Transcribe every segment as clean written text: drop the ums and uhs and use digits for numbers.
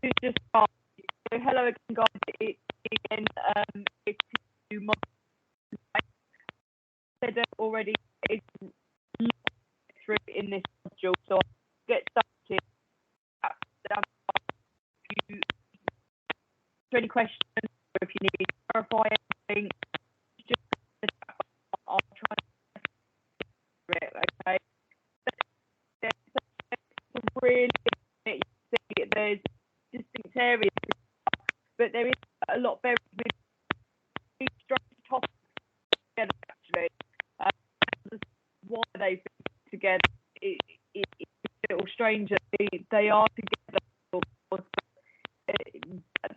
who's just started. So hello again, guys. It's again, it's to mod. Said already it's through in this module, so I'll get started. If you any questions, or if you need to clarify anything, just I'll try to answer it. Okay. Really, you see there's distinct areas, but there is a lot very structured topics together actually. Why they fit together, it's a little strange that they are together, of course, but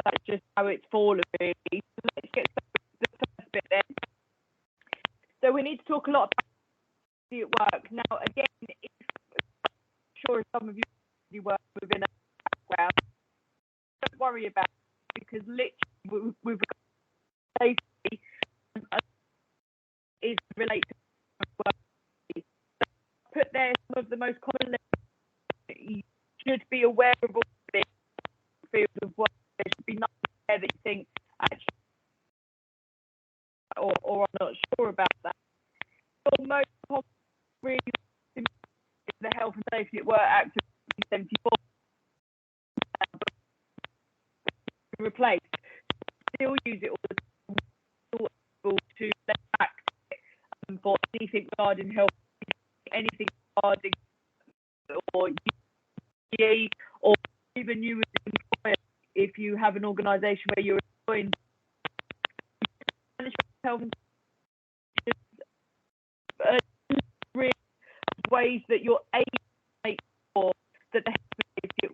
that's just how it's fallen really. So let's get started with the first bit then. So we need to talk a lot about safety at work. Now again, I'm sure some of you work within a background, don't worry about it, because literally with safety is related to work. Put there some of the most common that you should be aware of all this field of work. There should be nothing there that you think actually, or I'm not sure about that. The most common really is the Health and Safety at Work Act of 1974. Replaced. Still use it all the time to let back for anything regarding health, anything regarding or UGE, or even you as an employer, if you have an organisation where you're employing health and really ways that you're able to make sure that the health and safety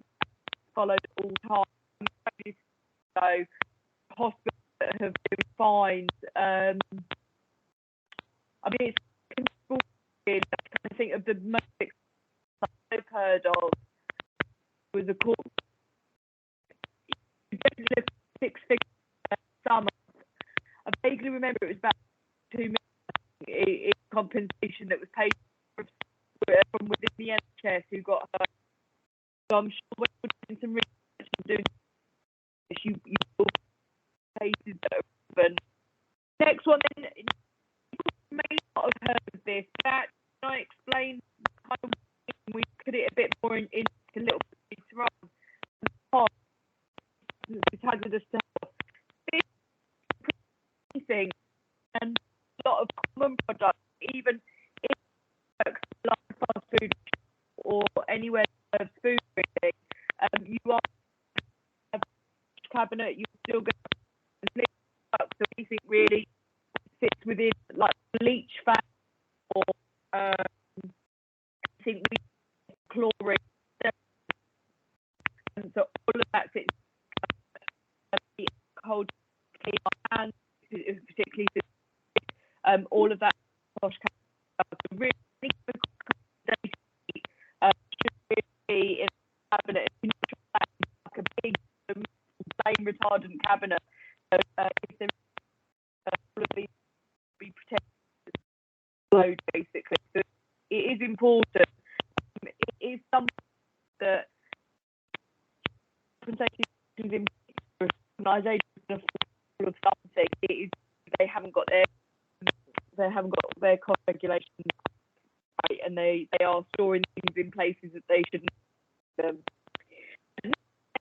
followed all time. So hospitals that have been fined. I mean, it's I think of the most I've heard of was a court. Definitely 6 figures sum. I vaguely remember it was about 2 million in compensation that was paid from within the NHS who got hurt. So I'm sure when we're doing some research and doing this, you will cases that are relevant. Next one, then, people may not have heard of this. That I explain kind of we put it a bit more into a little bit later on. It's hazardous to health. This thing and a lot of common products, even if it works like fast food or anywhere that serves food, really, you are a cabinet, you still go to so anything really fits within like bleach fat or anything we chlorine. And so all of that fits cold clean our hands, particularly all of that wash really should be in a cabinet. Like a big flame retardant cabinet. So if there all of these be protected, load basically. So it is important. It is something that organisations of something. It is, they haven't got their cost regulations right, and they are storing things in places that they shouldn't.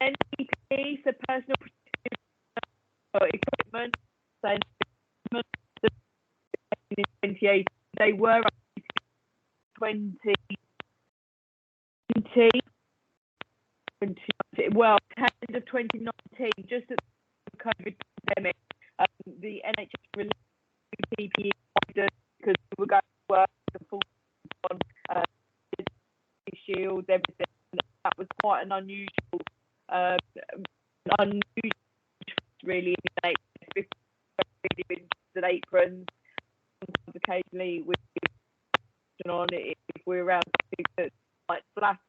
NPP for personal protective equipment. So in 28, they were 2020. Well, at the end of 2019, just at the COVID pandemic, the NHS released PPE because we were going to work the full on shields, everything. That was quite an unusual really in the NHS. Really with aprons, sometimes occasionally with on it if we're around like flat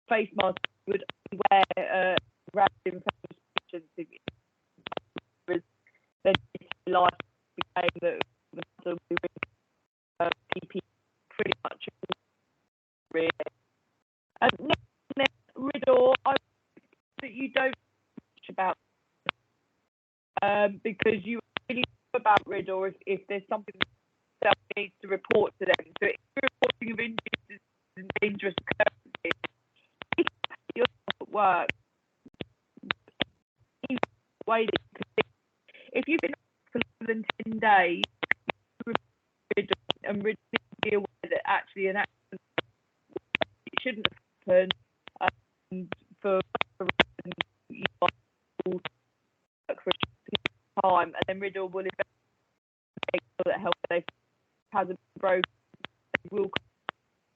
face masks would wear rapid infections if then life became that we were PP pretty much really. Next riddle, I that you don't because you really know about Riddle if there's something that needs to report to them. So if you're reporting of injuries and dangerous occurrences, if you're at work, any way that you can, if you've been for longer than 10 days, Riddle and Riddle needs to be aware that actually an accident it shouldn't have happened, for you know, work for a short time, and then Riddle will make sure that health safety hasn't been broken. They will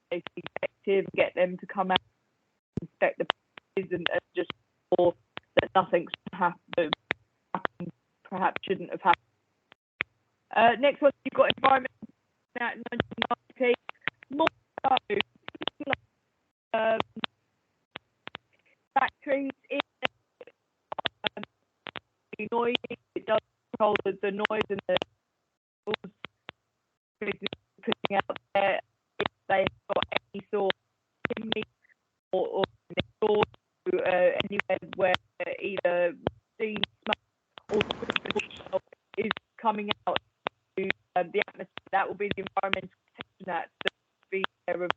be effective, get them to come out and inspect the places and just ensure that nothing's happened, perhaps shouldn't have happened. Next one, you've got environmental out in 1990. More so, factories in noise. It does control the noise and the putting out there if they've got any sort of chimney or anywhere where either steam, smoke or is coming out to the atmosphere. That will be the Environmental Protection Act that would be there would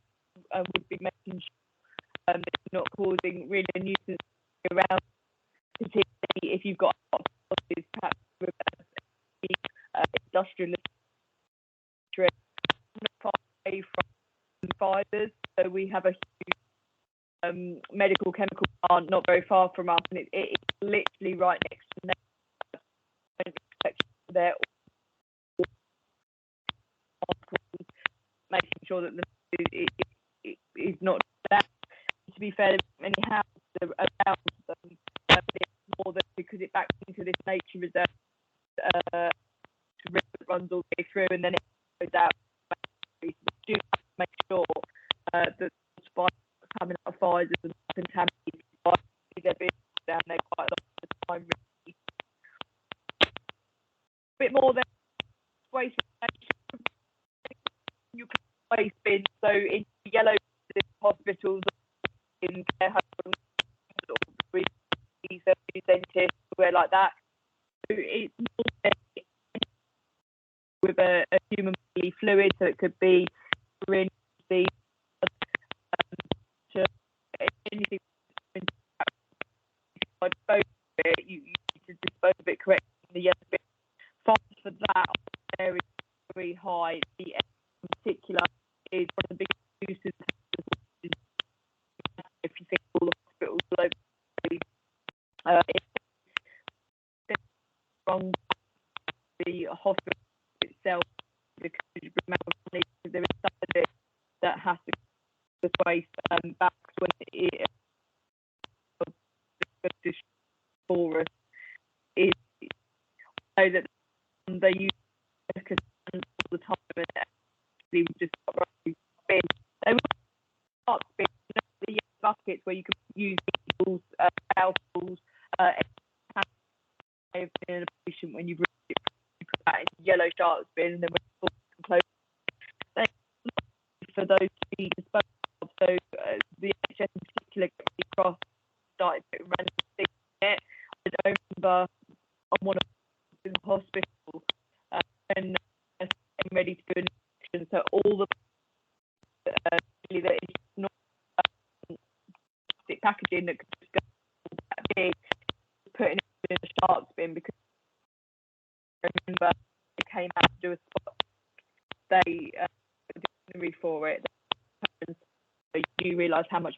be making sure that you're not causing really a nuisance around, particularly if you've got hot sources, perhaps industrial away from fibres. So we have a huge medical chemical plant not very far from us, and it's literally right next to there, making sure that the it is not that. To be fair, many houses around them, it's more than because it backs into this nature reserve that runs all the way through, and then it goes out. We do have to make sure that the spikes coming out of fires and contaminated by they're being down there quite a lot of the time. Really. A bit more than waste you can waste bin, so in yellow hospitals, in care homes, or dentists, where like that. So it's more with a human bodily fluid, so it could be urine, anything. You need to dispose of it correctly in the yellow bin. Fines for that are very high. The air in particular is one of the biggest uses. If you think all the hospitals all over, it's wrong the hospital itself because there is some of it that has to go this way back when it is for us. Is so that they use all the time and actually just got right bin. They will start bin, the buckets where you can use people's households in a patient when you put that in yellow sharks bin, and then when it's close, for those to be disposed of. So the NHS in particular across started putting random things in it. I remember on one of in the hospital and getting ready to do an injection, so all the really that is not plastic packaging that could just go that big, putting it in the sharks bin, because I remember they came out to do a spot. They did for it. So you realise how much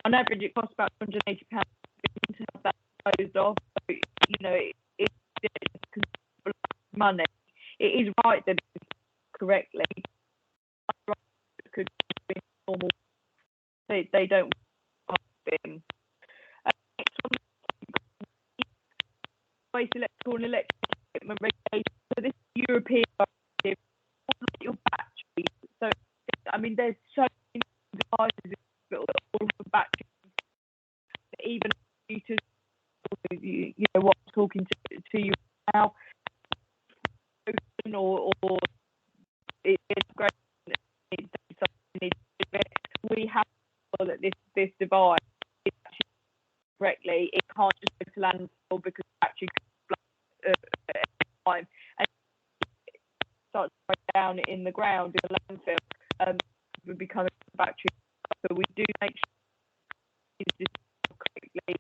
on average it costs about £180 to have that disposed of. So, you know, it's money. It is right that it's correctly. It could be normal. They don't want waste electrical and electric equipment regulation. So this European directive, your batteries. So I mean, there's so many devices that all for batteries, even computers. You know what I'm talking to you now, or it's great. We have to that this device is actually correctly. It can't just go to landfill because actually time, and it starts to break down in the ground in the landfill, would become a battery. So we do make sure it's disposed quickly,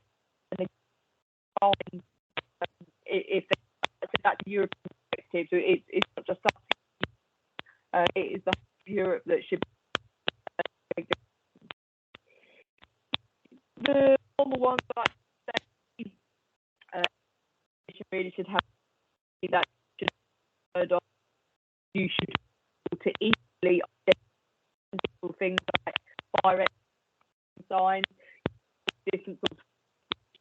and then find if so that's a European perspective. So it's not just us. It is the Europe that should be the normal ones that I say really should have that should be heard of. You should be able to easily identify things like fire signs, different sorts of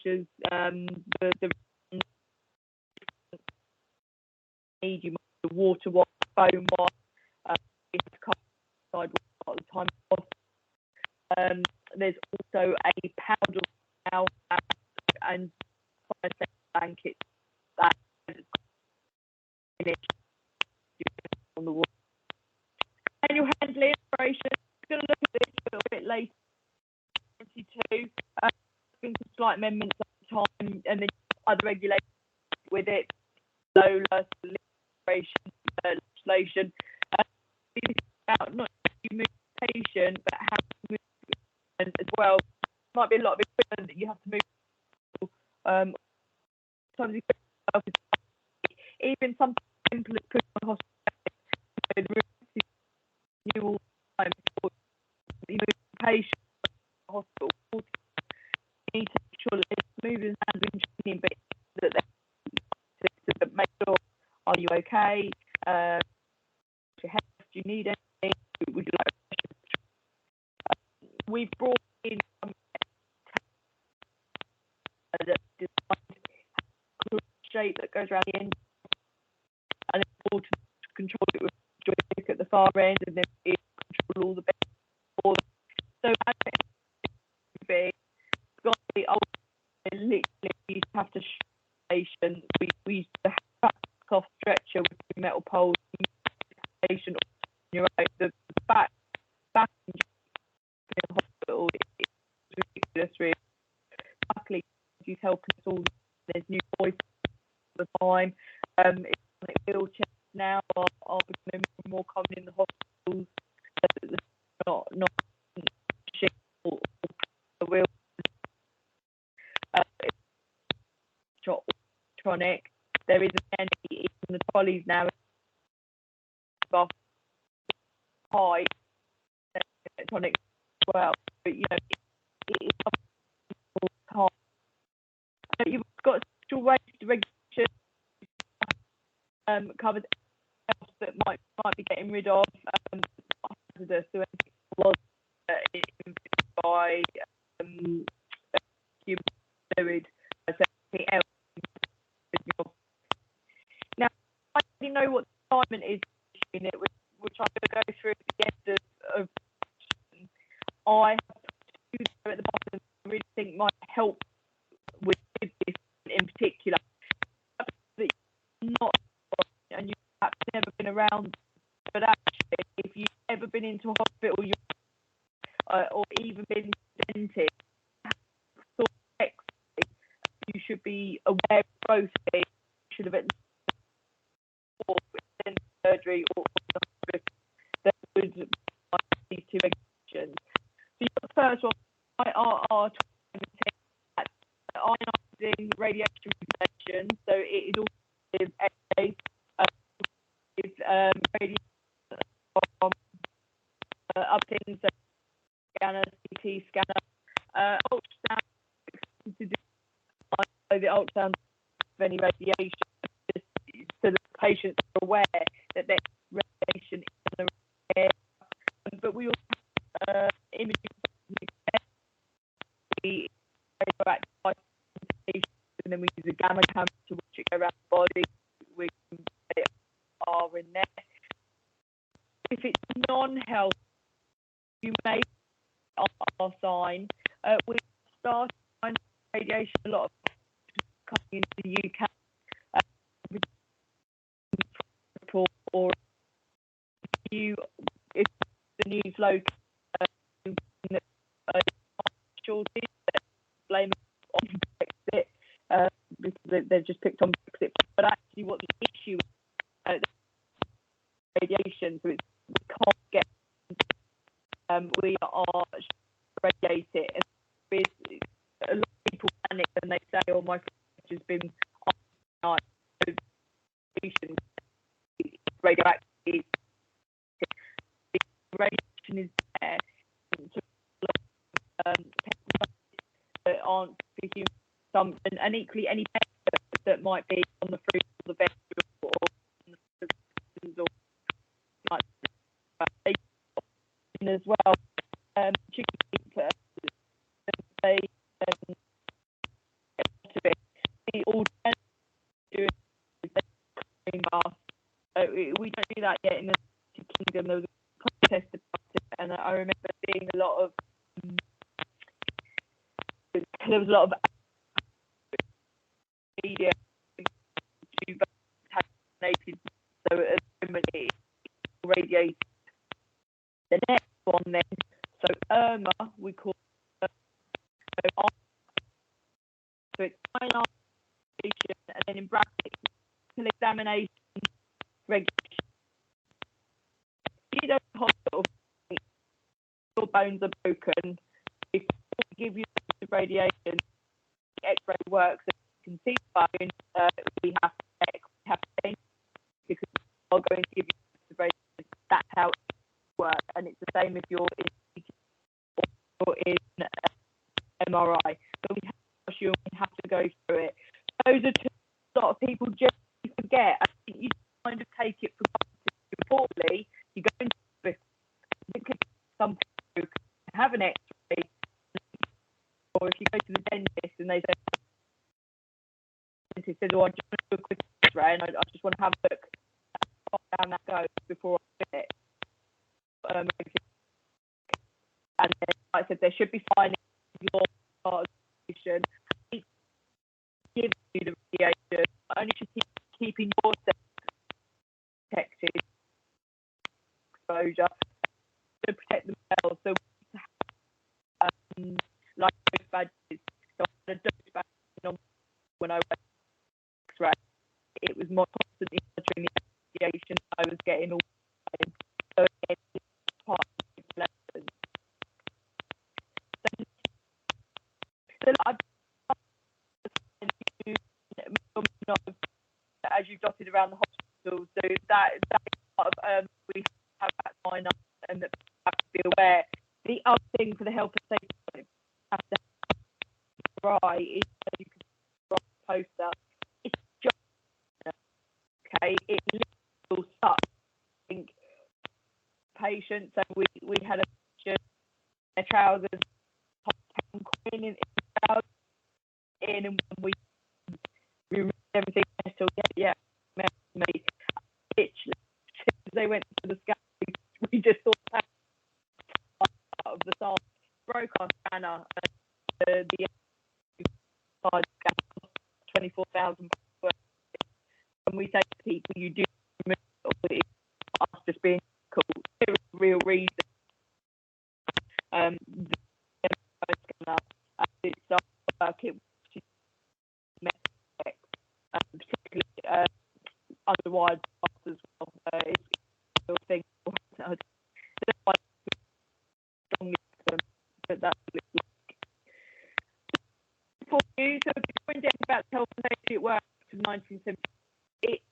features, the need you might the water one, foam one, you have to cut side a lot of the time. There's also a powder now and fire safety blankets that finish on the wall. Manual handling operation. We're going to look at this a little bit later. 22. Been some slight amendments at the time, and then other regulations with it. Lola, legislation. About not moving but how to move as well. Might be a lot of equipment that you have to move. Sometimes even something simple as putting on hospital. The room you all the time before you move the patient to the hospital. You need to make sure that they're moving and doing training, but that they make sure, are you okay? Your health, do you need anything? Would you like? We've brought in some shape that goes around the end, and then to control it with joystick at the far end, and then it control all the bits for them. So as it got the old, literally we used to have to station. We used to have a soft stretcher with two metal poles. Station on your own. The back in the hospital is ridiculous. Really, luckily he's helping us all. There's new voices all the time. It's wheelchairs now are becoming more common in the hospitals. Not shit or wheel. It's electronic. There is even the trolleys now. High electronic as well, but you know it is hard. So you've got special waste regulation covered that might be getting rid of hazardous. So anything was infected by human fluid, so anything else. Now I already know what the assignment is in it, which I'm going to go through at the end of I have two there at the bottom I really think might help with this in particular. That you're not, and you've perhaps never been around, but actually, if you've ever been into a hospital or even been presented, sort of you should be aware of both things. You should have been surgery or that would these two regulations. So you've got the first one, IRR 2010, ionizing radiation regulation. So it is all with X-rays, with radiation from other things, so scanner, CT scanner, ultrasound, to do the ultrasound of any radiation, just so that the patients are aware that their radiation is in the air. But we also have imaging, we and then we use a gamma camera to watch it go around the body. We can put R in there. If it's non-health, you may our sign. We start radiation a lot of coming into the UK. Or if the news local shortage, blame on Brexit because they've just picked on Brexit. But actually, what the issue radiation is radioactive. The radiation is there. That aren't for humans, and equally any pets that might be on the fruit or the vegetables or on the citizens or like that as well. Chicken meat, they the alternative doing green bath. We don't do that yet in the Kingdom. There was a protest about it, and I remember seeing a lot of media contaminated, so at the moment it's radiated. The next one then, so Irma, we call it, so it's ionization, and then in brackets, examination, regulation. If you go to the hospital, your bones are broken, if they give you the radiation, the X-ray works, and you can see the bone, we have to change because we're going to give you the radiation. That's how it works, and it's the same if you're in or in MRI. So we have to go through it. Those are two a lot of people generally forget. I think you kind of take it for granted. Importantly, you go into the hospital, some people have an X-ray, or if you go to the dentist and they say, the dentist says, "Oh, I just want to do a quick X-ray and I just want to have a look how far down that goes before I fit it." And then, like I said, there should be finding your participation. Give you the radiation, only should keeping yourself protected exposure to protect themselves. So like dose badges. So I had a dose badge on when I went X-ray. It was more constantly monitoring the radiation I was getting all the time. So again, it's part of the lessons. So I've as you dotted around the hospital, so that is part of we have that sign up and that we have to be aware. The other thing for the health and safety have to try is you can write a poster. It's just okay. It will suck. I think patients. So we had a patient, their trousers coin in trousers in, and we removed everything. So yeah, me. They went to the scan. We just thought that out of the sample, broke our scanner, and the side scan cost 24,000. And we say to people, you do remove it, us just being cool. There is a real reason. The scanner, it started working, particularly underwired parts as well. It's a real thing. But that's what it's like. For you, so before we get about health and safety at work from 1970, it's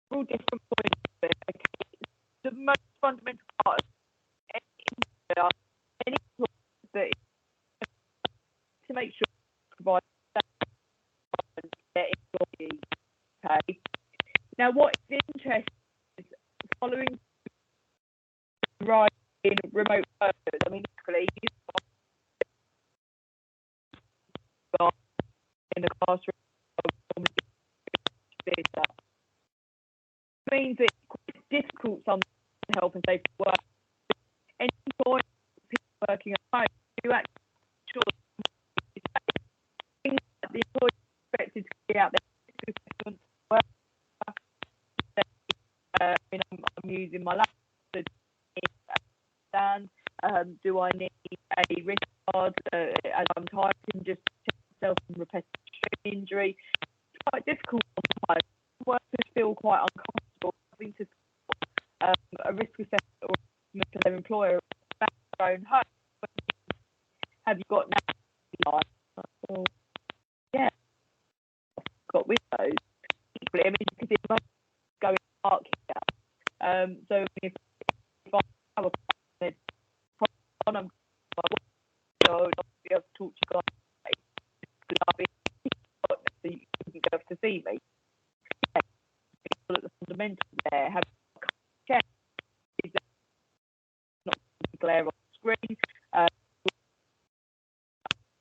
all different points of it. Okay? The most fundamental part of any that is to make sure you provide their employees. Okay. Now, what is interesting is following rise in remote workers. I mean, equally, in the classroom, theatre means it's quite difficult sometimes to help and safety work. Any point people working at home, you actually sure things that the employee is expected to be out there assessment work. I'm using my laptop to understand. Do I need a wrist guard as I'm typing just to check myself from repetitive strain injury? It's quite difficult sometimes. Workers feel quite uncomfortable having to a risk assessment or to their employer back to their own home. Have you got now? Well, yeah, I've got Windows. Equally, I mean, fundamentals there. Have check is not glare on the screen.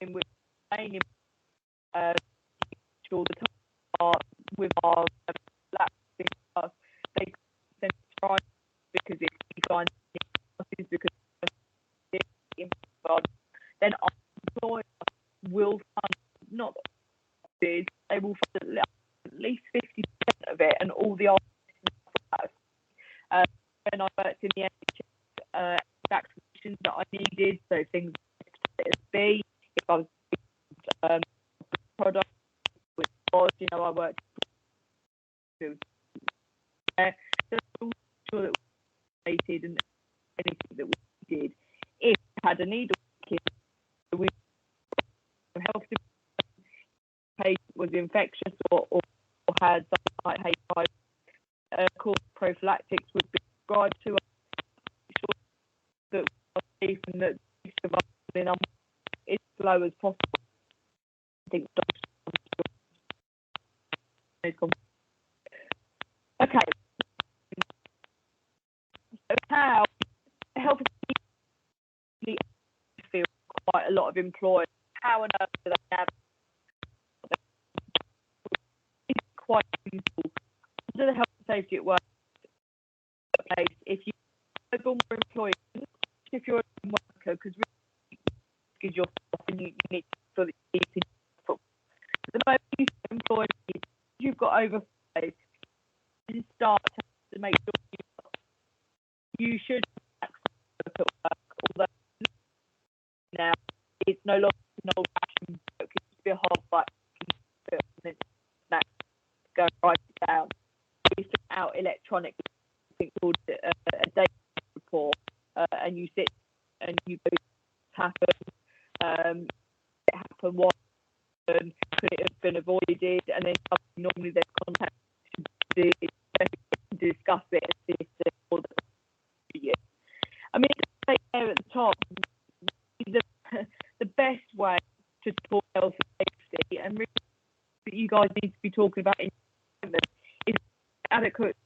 In which training all the time with our laptops, they send try because if you find classes because then our employer will fund not they will fund at least 50% of it and all the other when I worked in the NHS vaccinations that I needed, so things like B, if I was product which was, you know, I worked so we'll sure that we stated and anything that we did. If we had a needle kit, we health patient was infectious or had something like HIV, course prophylactics would be prescribed to us, sure that we are safe and that the survival is as low as possible. I think okay. So how health and feel quite a lot of employers. How on earth do they have? It's quite simple. Under the health and safety at work place, if you have more employees, if you're a worker, because really yourself and you need to feel that you're keeping the moment you employees, you've got over 5, and start to make sure you should work at work, although now it's no longer an old fashioned book, it used to be a hard work and then go write it down. We send out electronically something called a data report, and you sit and you go happen, it happened once, could it have been avoided, and then normally there's contact to discuss it and see if there's more than you. I mean, to take care at the top, the best way to support health and safety, and really that you guys need to be talking about in is adequate,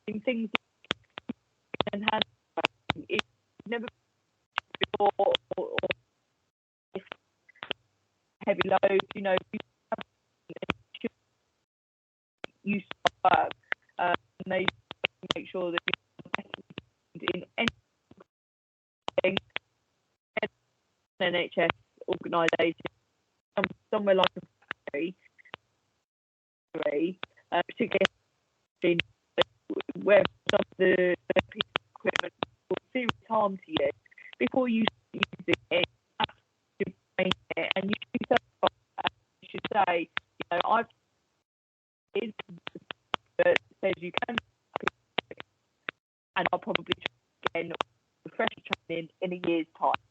in things and hand. It's never before or heavy loads, you know, you start work, and they make sure that you're in anything, NHS organisation, somewhere like a factory, particularly where some of the piece of equipment will serious harm to you, before you start using it, and you should say, you know, I've that says you can, and I'll probably try again refresh training in a year's time,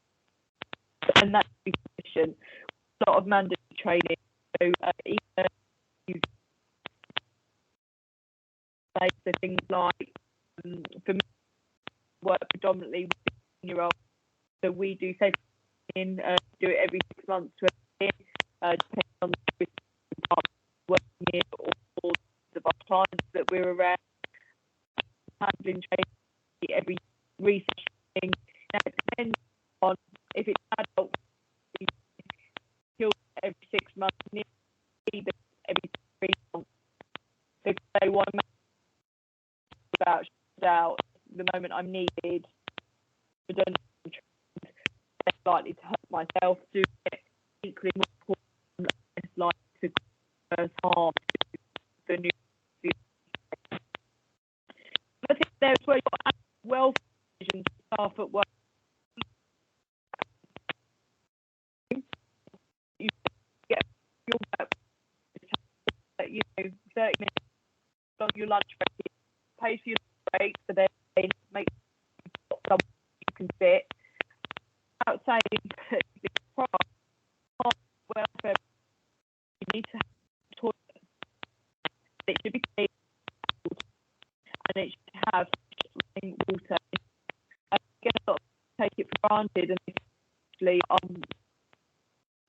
and that's sufficient. A lot of mandatory training, so either you say so things like for me, work predominantly with 16-year-olds, so we do safety training, do it every 6 months to a year, depending on the working in or of our clients that we're around, handling training every research thing. Now it depends on if it's adult, every 6 months, either every 3 months. If they want to make out the moment I'm needed, I don't know, less likely to hurt myself, do it equally more important, less likely to cause harm to the new. I think there's where you're welfare vision staff at work. You get your work, you know, 30 minutes on your lunch break, pay for your break, so then make sure somewhere you can sit. Without saying welfare, you need to have a toilet. It should be clean, and it should have running water. I get a lot of take it for granted, and actually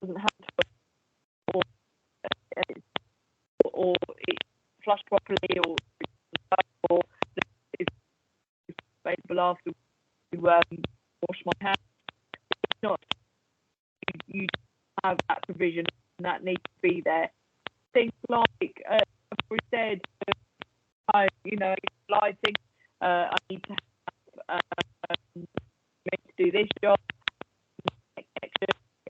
doesn't have to, or it's flushed properly, or careful after to wash my hands. It's not you have that provision and that needs to be there. Things like we said, lighting. I need to do this job.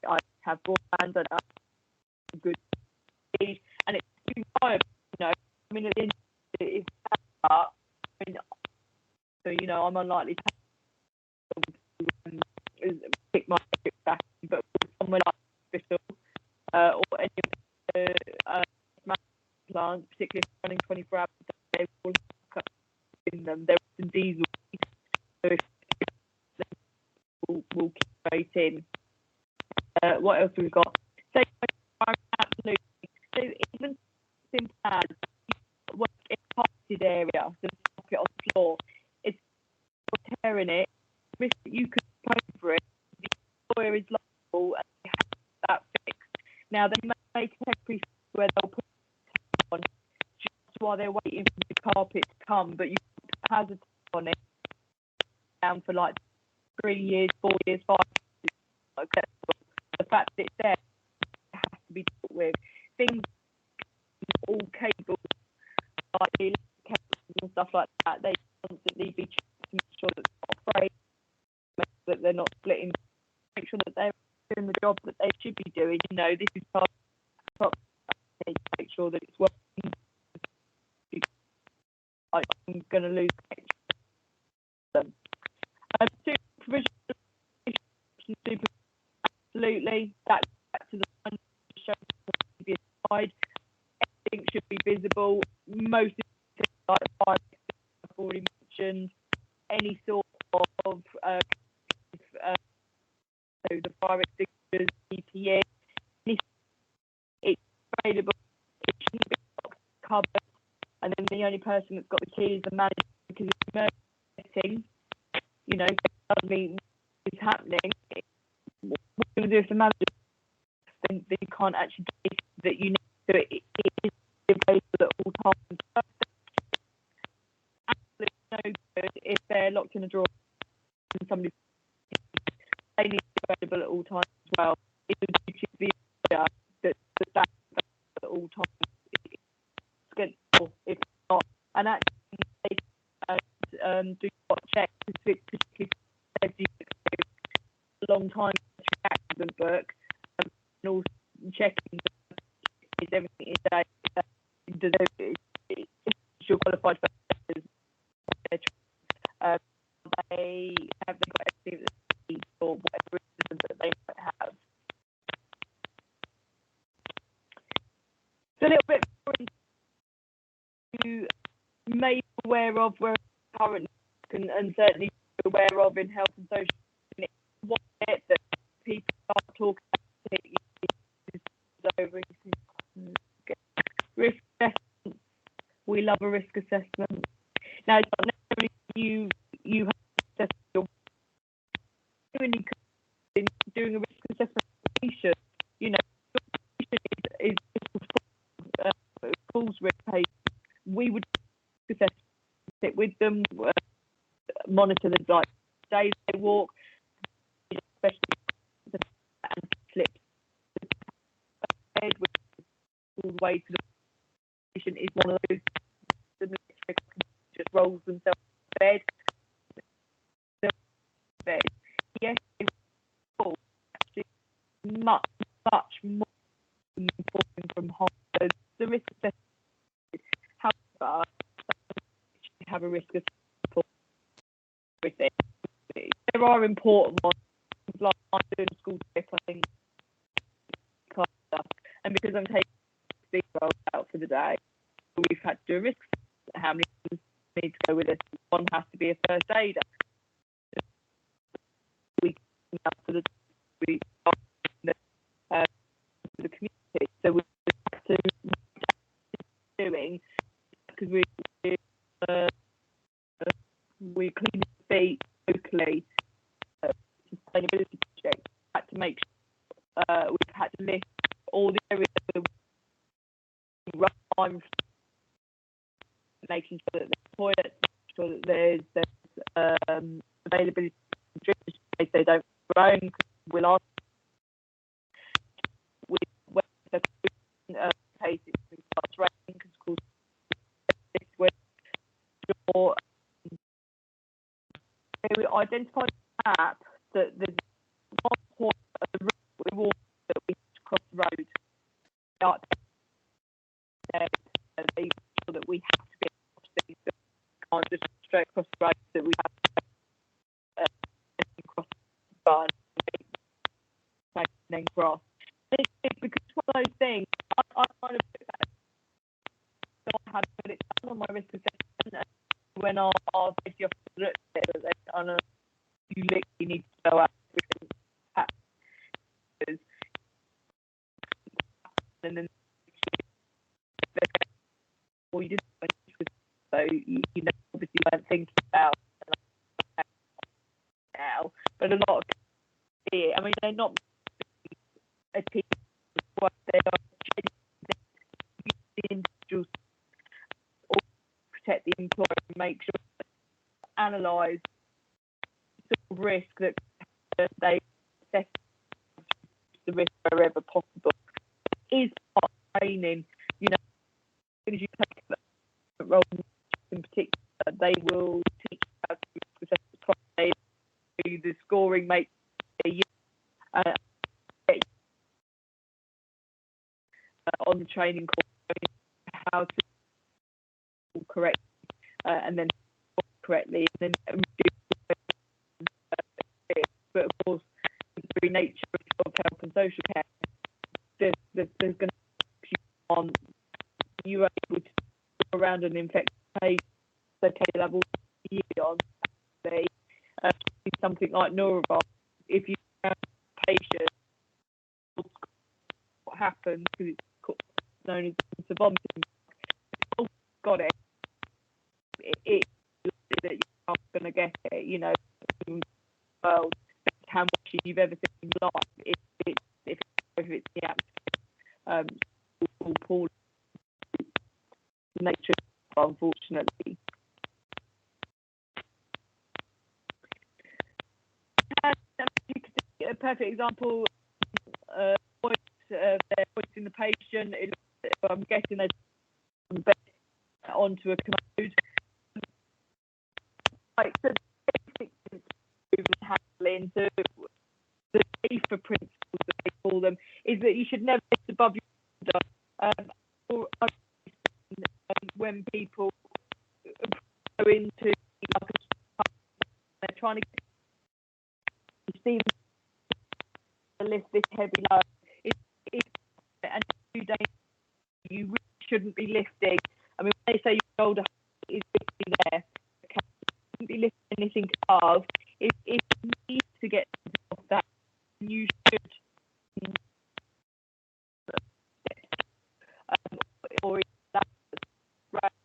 I have broadband and good speed, and it's too viable. I mean, at the end of it, it's I'm unlikely to pick my trip back, but somewhere like hospital or any of the plants, particularly if running 24 hours a day, they will have in them. There are some diesel, so we'll keep straight in. What else have we got? So, absolutely. So even simple as work in a carpeted area, the carpet on the floor, it's tearing it, risk that you could pay for it. The employer is liable and they have that fixed. Now they may make a temporary fix where they'll put it on just while they're waiting for the carpet to come, but you can put hazard on it down for like 3 years, 4 years, 5 years. Okay. The fact that it's there, it has to be dealt with. Things, all cables, like cables and stuff like that, they constantly be checked to make sure that they're not frayed, make sure that they're not splitting, make sure that they're doing the job that they should be doing. This is part of to make sure that it's working. I'm going to lose connection. Supervision, absolutely. That's back to the one show on the previous slide. Everything should be visible. Most of the things like the fire I've already mentioned. Any sort of so the fire extinguishers, EPA, it's available. It shouldn't be covered, and then the only person that's got the key is the manager, because it's emergency. Suddenly it's happening. What we're going to do if the manager then you can't actually do it, that you need to do it. It is available at all times. Absolutely no good if they're locked in a drawer and somebody, they need to be available at all times as well. It's a duty of the employer that's available at all times. It's good if not. And actually, they do spot checks, particularly safety, a long time accident book, and also checking is everything is there. You're qualified for they have got everything that they need for whatever reason that they might have. So a little bit more you may be aware of where current and certainly aware of in health and social. What that people start talking about over risk assessment. We love a risk assessment. Now it's not necessarily you have to assess your doing a risk assessment. Is falls risk pay. We would assess it with them, monitor the days they walk, especially and slips. All the way to the patient is one of those. The just rolls themselves to bed. Yes, it's actually much more important from home. So the risk assessment, however, you have a risk assessment with it. There are important ones, like I'm doing a school trip, I think, and because I'm taking these roles out for the day, we've had to do a risk assessment. How many need to go with us? One has to be a first aider. We for the community, so we have to doing because we clean the feet locally. Sustainability project had to make sure we've had to list all the areas of the rough time, making sure that there's toilets, making sure that there's availability of drinkers if they don't grow, because we'll ask with whether cases and starts raining, because of course this when you're we identified the map that there's one point of the route we walk that we have to cross the road. They make sure that we have to get across things that can't just straight across the road, that we have to cross the road and then cross. Because it's one of those things, I kind of I had put it down on my risk assessment when our safety officer looked at it, and you literally need to go out and then or you didn't, so you know, obviously weren't thinking about now, but a lot of people, I mean, they're not a team, they are the individuals or protect the employer and make sure to analyse the sort of risk that they assess the risk wherever possible. It is part of training, you know, as soon as you take that role in particular, they will teach you how to assess the properly, do the scoring, make on the training course how to correct and then correctly, and then but of course the very nature of health and social care, there's going to be on you able to go around an infected patient, okay, level on something like norovirus. If you have a patient, what happens, because it's known as the vomiting, got it, it's that you're not going to get it, you know, well, how much you've ever seen in your life, if it's the accident, all poor nature, unfortunately. And you could see a perfect example, they're hoisting the patient, I'm guessing they're on the bed onto a commode. Like the basic handling, the safer principles that they call them, is that you should never lift above your shoulder. When people go into they're trying to you see them lift this heavy load, and 2 days you really shouldn't be lifting. I mean, when they say your shoulder is lifting there, okay, you shouldn't be lifting anything above. If you need to get off that, you should, or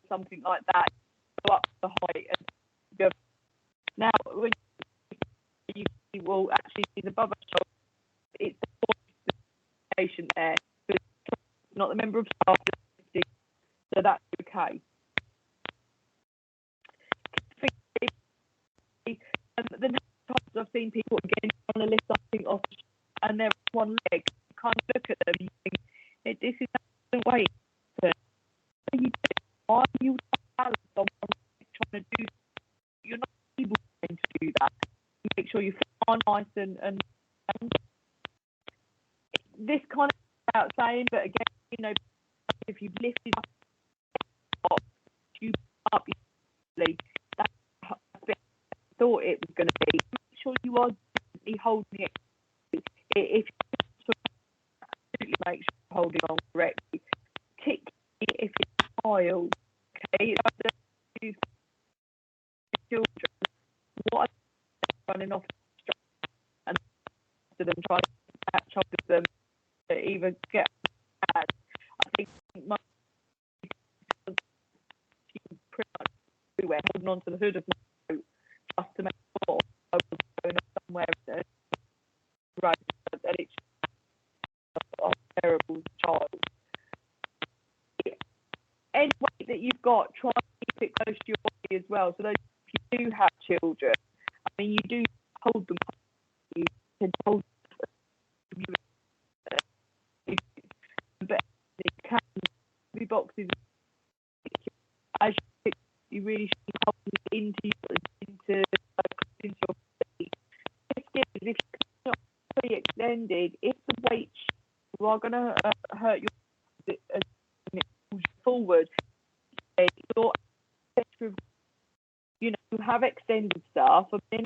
something like that, go up the height and go. Now, when you see, well, actually, he's above our shoulder, it's the patient there, so it's not the member of staff, so that's okay. The next times I've seen people again trying to lift something off and they're on one leg, you kind of look at them and you think, this is the way. Why are you balance on one leg trying to do? You're not able to do that. Make sure you feel nice and this kind of out saying, but again, you know, if you've lifted up, you up easily, that's what I thought it was going to be. Make sure you are holding it. If you absolutely make sure you're holding on correctly, particularly if it's a child, okay, children, what are running off the street and to them trying to catch up with them to even get bad. I think my pretty much everywhere holding on to the hood of my coat just to make sure I was going somewhere right, and it's a terrible child. Any weight that you've got, try to keep it close to your body as well. So those do have children, I mean, you do hold them, you can hold them, but it can be boxes. As you really should hold it into your body. If you're not fully extended, if the weight you are going to hurt your as it pulls forward, you have extended stuff, and then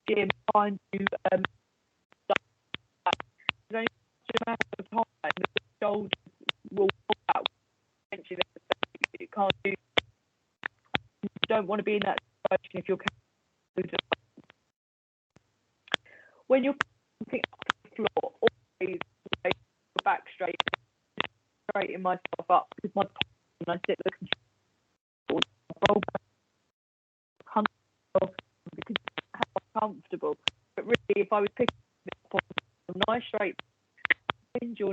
gym trying to there's only such amount of time that the shoulders will fall out. Eventually, you can't do. You don't want to be in that situation if you're when you're picking up the floor. Always your back straight, straighten myself up because my when I sit looking roll back because how comfortable. But really, if I was picking up on a nice straight, bend your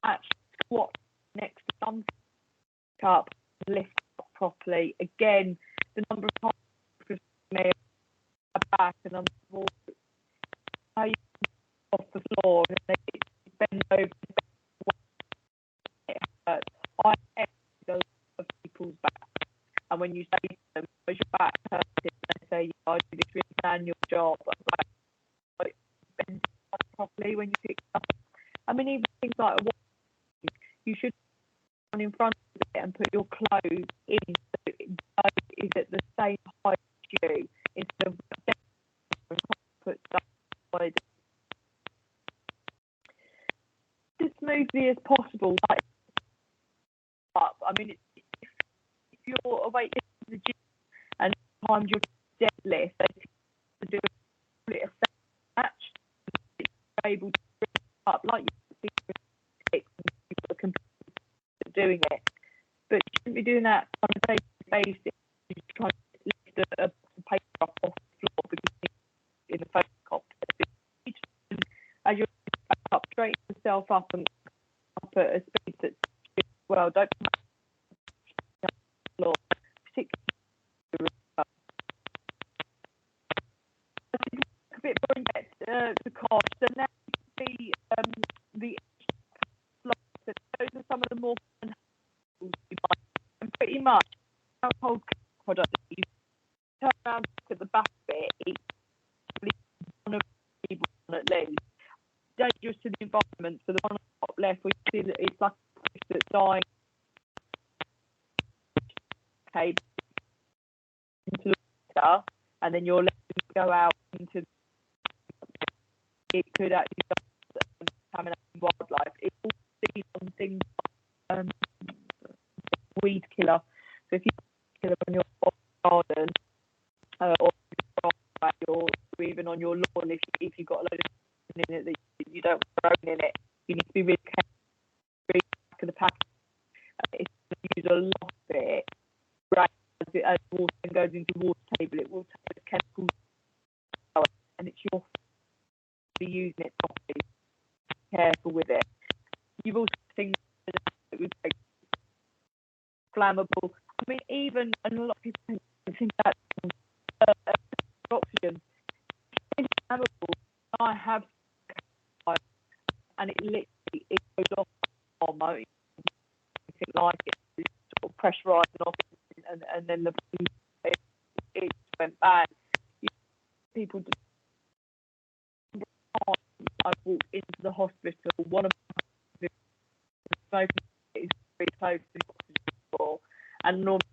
actually squat next to something up, lift up properly. Again, the number of times may back and I'm how you off the floor and they bend over. It hurts. I hate those of people's back, and when you say to them, "Is your back hurting?" They say, "I do this really manual job." Like, bend properly when you pick up. I mean, even things like a watch, you should stand in front of it and put your clothes in so it is at the same height as you instead of put stuff aside as smoothly as possible. Like up. I mean, if you're awake in the gym and sometimes you're deadlift, they do a match, it's able to bring it up like you see doing it, but you shouldn't be doing that on a daily basis. You try to lift a paper up off the floor because in the face competition, as you're up, straighten yourself up and up at a speed that's well. Don't the floor, particularly a bit more in depth the cost. So now the so those are some of the more common you might, and pretty much household product that you turn around at the back of it, it's one of the one at least dangerous to the environment. So the one on the top left, we see that it's like a fish that's dying. Okay, into the water, and then you're letting it go out into. It could actually contaminate wildlife. It will feed on things like weed killer. So if you kill on your garden or even on your lawn, if you've got a load of in it that you don't want thrown in it, you need to be really careful. Back of the pack. If you use a lot of it, right, as water goes into the water table, it will take the chemicals out, and it's your be using it properly. Be careful with it. You've also things that would be flammable. I mean, even and a lot of people think that oxygen is flammable. I have, and it literally goes off hormone. Like it sort of pressurising off, and then it went bad. People just. I walked into the hospital. One of the smoking is very close to the oxygen floor, and normally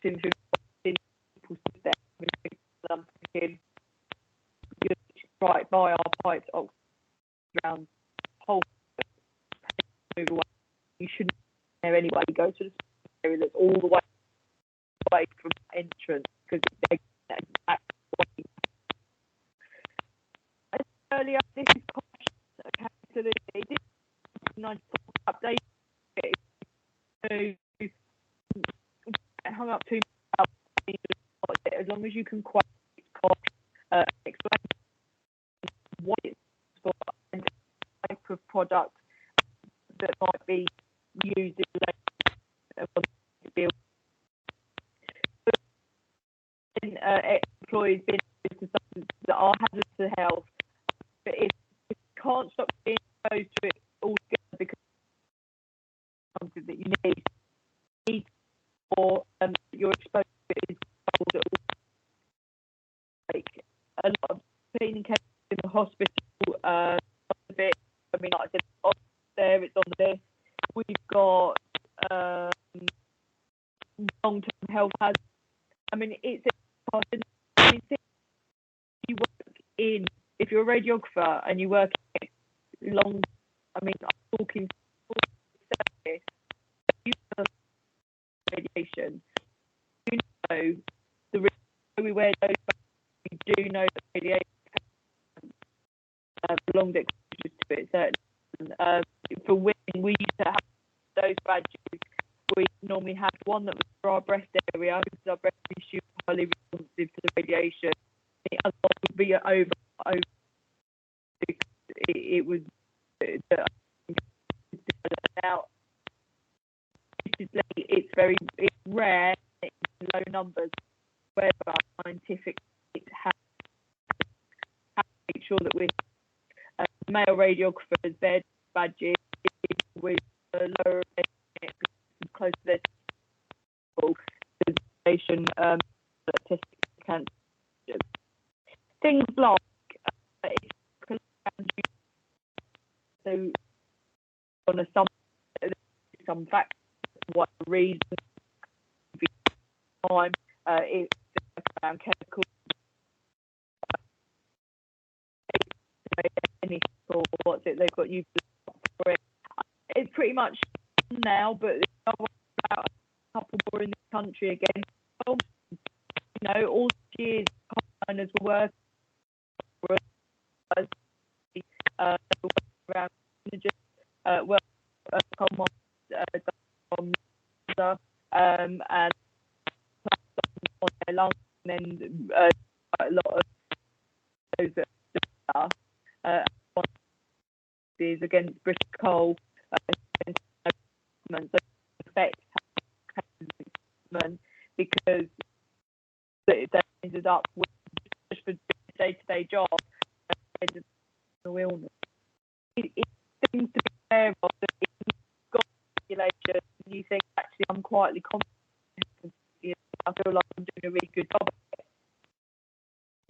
into people sit there and I'm thinking, you're right by our pipes, oxygen around whole move away. You shouldn't be there anyway. You go to the area that's all the way away from the entrance because it's earlier. This is okay. So they did 94 update. Hung up to as long as you can quote cost, explain what it's for, and type of product that might be used in avoid being exposed to substances that are hazardous to health. But if you can't stop being exposed to it altogether because it's something that you need or you're exposed to it is cold, like a lot of cleaning cases in the hospital, a bit, I mean, like I said, there, it's on the list. We've got long-term health hazards. I mean, it's you work in, if you're a radiographer and you work in long, I mean, I'm talking service, you know radiation, you know the risk we wear those, we do know that radiation prolonged exposure to it. Certainly, for women, we used to have those badges. We normally had one that was for our breast area because our breast tissue is highly responsive to the radiation. The other one would be over because it was now. It's rare. It's in low numbers. Where scientific how to make sure that we're male radiographers, their badges with lower close to their station testing cancer. Things like so on some facts, what reason time it's around chemical or what's it they've got you for it. It's pretty much now, but there's about a couple more in the country again. You know, all the years miners were working around coal mines and on their lungs, and then quite a lot of those that are is against British coal affect because that ended up with just for day-to-day job illness. It seems to be aware of that it's got regulation and you think actually I'm quietly confident, you know, I feel like I'm doing a really good job. It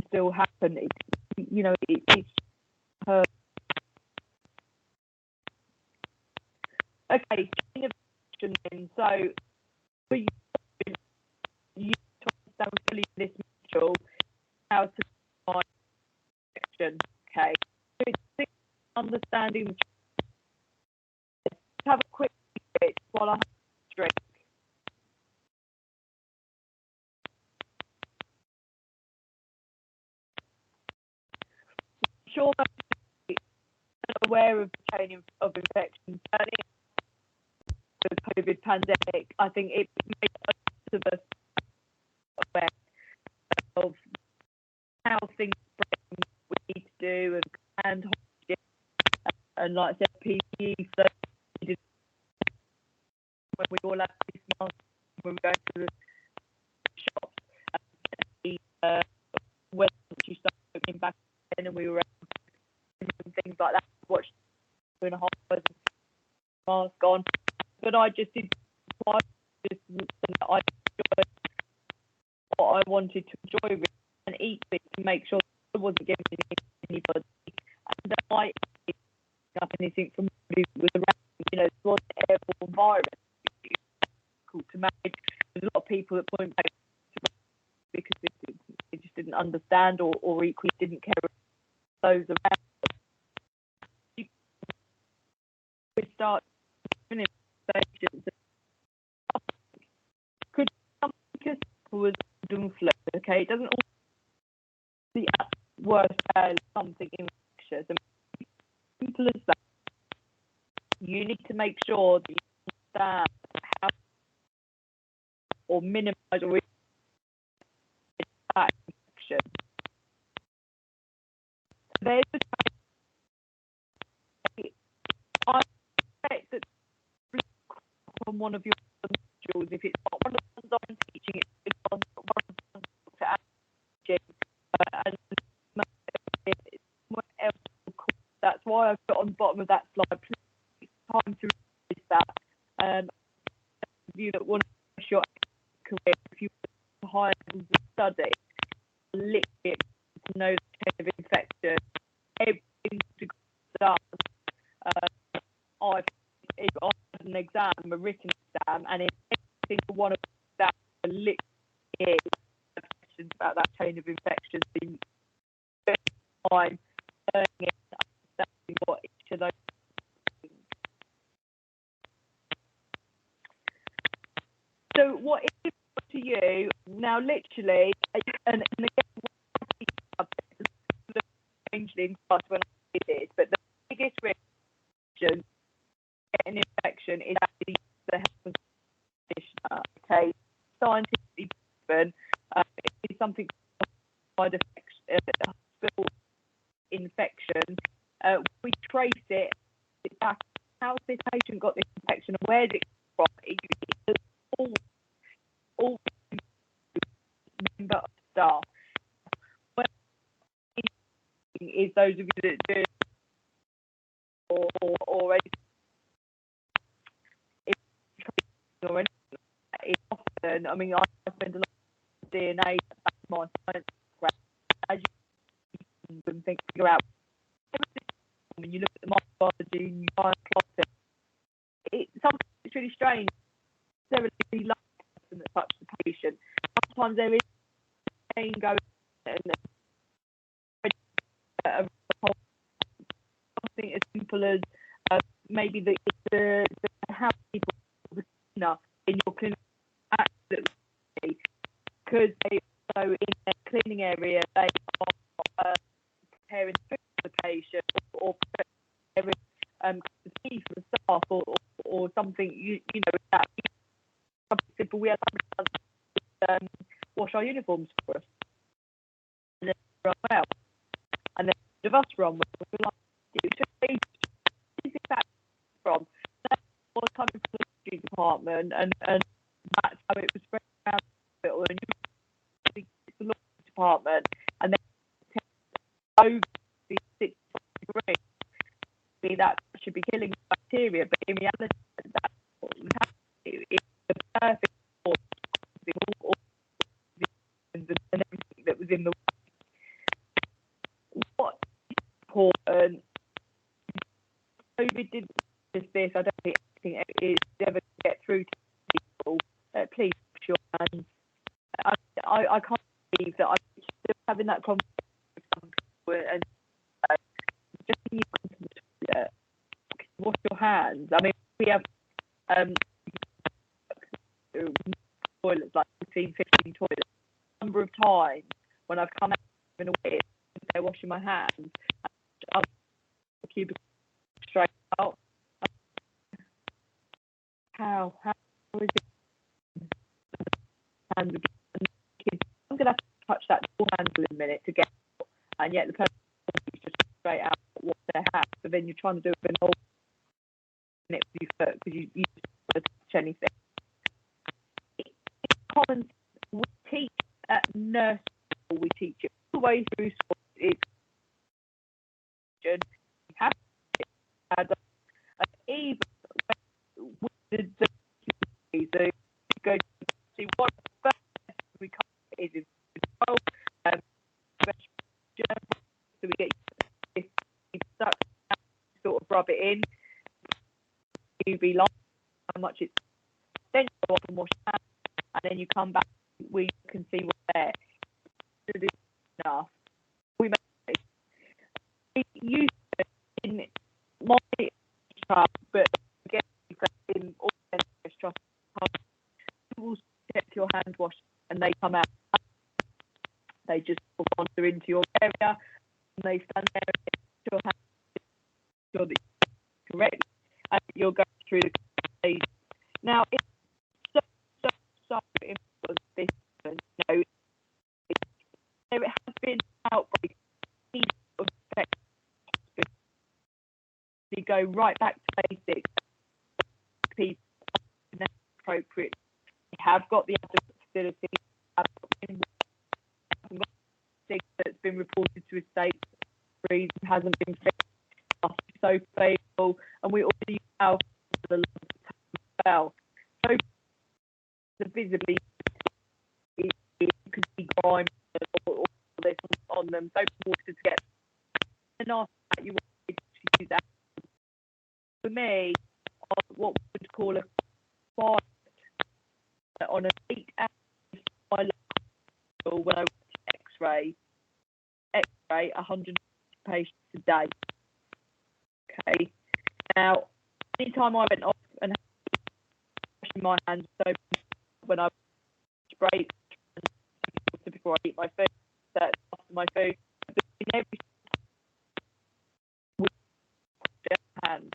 still happen. It's okay, chain of action then. So for you to understand fully this module, how to find action. Okay. So it's understanding the have a quick bit while I have a drink. I'm sure that you're aware of the chain of infection. The COVID pandemic, I think it made most of us aware of how things we need to do and and like I said, PPE. So when we all have these masks, when we go to the shops, when you start looking back then and we were and things like that, watched 2.5 hours mask on. But I just did what I wanted to enjoy and eat it to make sure I wasn't giving anybody, and that I didn't up anything from who was around. You know, it was an airborne virus. Difficult to manage. There's a lot of people that point back to because they just didn't understand or equally didn't care about those around. We start doing it. Could because was flu, okay? It doesn't always the worst something infectious. Simple as that. You need to make sure that you understand how or minimize or that infection. There's I expect that on one of your modules, if it's not one of the ones I'm teaching, it's one of the ones I'm teaching. study, literally to know the chain of infection. Everything done. I've had an exam, a written exam, and in every single one of that, literally questions about that chain of infection. So you time learning it, understanding what each of those things. So what is to you now, literally, and again, what I teach subjects is strangely in class when I did this, but the biggest risk getting an infection is actually the health and conditioner. Okay, scientifically proven, it is something side effects, hospital infection. We trace it back. How's this patient got this infection, and where's it from? It's all member of staff. Well, is those of you that do or or it's often, I mean, I spend a lot of DNA at my science background, as you can figure out when you look at the microbiology and you try and plot it. It's something that's really strange. Necessarily the last person that touched the patient. Sometimes there is pain going and something as simple as maybe the how people in your clinic because they so in their cleaning area they are preparing food for the patient or preparing tea for the staff or something you know that simple. We have wash our uniforms for us and then run well and then of us run well. We're like, where is that from? That was coming from the history department and that's how it was spread around the hospital and you the law department and then over the 6 degrees that should be killing bacteria, but in reality that's what was happening. It's the perfect form of all and everything that was in the what is important. COVID didn't just this. I don't think anything is ever to get through to people. Please wash your hands. I can't believe that I'm still having that conversation with some people and just when you come to the toilet, wash your hands. I mean, we have toilets, like 15 toilets. A number of times when I've come out in a way, they're washing my hands. I'll keep it straight out. How is it? And I'm going to have to touch that door handle in a minute to get out, and yet the person is just straight out wash their hands. So then you're trying to do an old minute with your foot because you just don't touch anything. It's common. We teach at nurse school, we teach it all the way through school. It's you have to even with the go to see what the first we come is in control. So we get this sort of rub it in. UV light, how much it's then you go off and wash your hands, and then you come back. We can see what's there. It is enough. We make it. Use it in my trust, but again, in all trust, you will check your hand wash, and they come out. They just wander into your area, and they stand there and get your hand sure that you're correct, and you'll go through the stage. Now, it's so important this, you know, there has been outbreaks of infection. You go right back to basics. People are appropriate. We have got the other facilities. That's been reported to a state reason hasn't been fixed. So faithful, and we also use alcohol for the long term as well. So the visibly you can can see grime or this on them. Soap and water to get. And after that, you want to use that. For me, what we would call a quiet on an 8-hour when I went X-ray 100 patients a day. Okay. Now, anytime I went off and washing my hands, so when I sprayed before I eat my food, after my food, in every with their hands,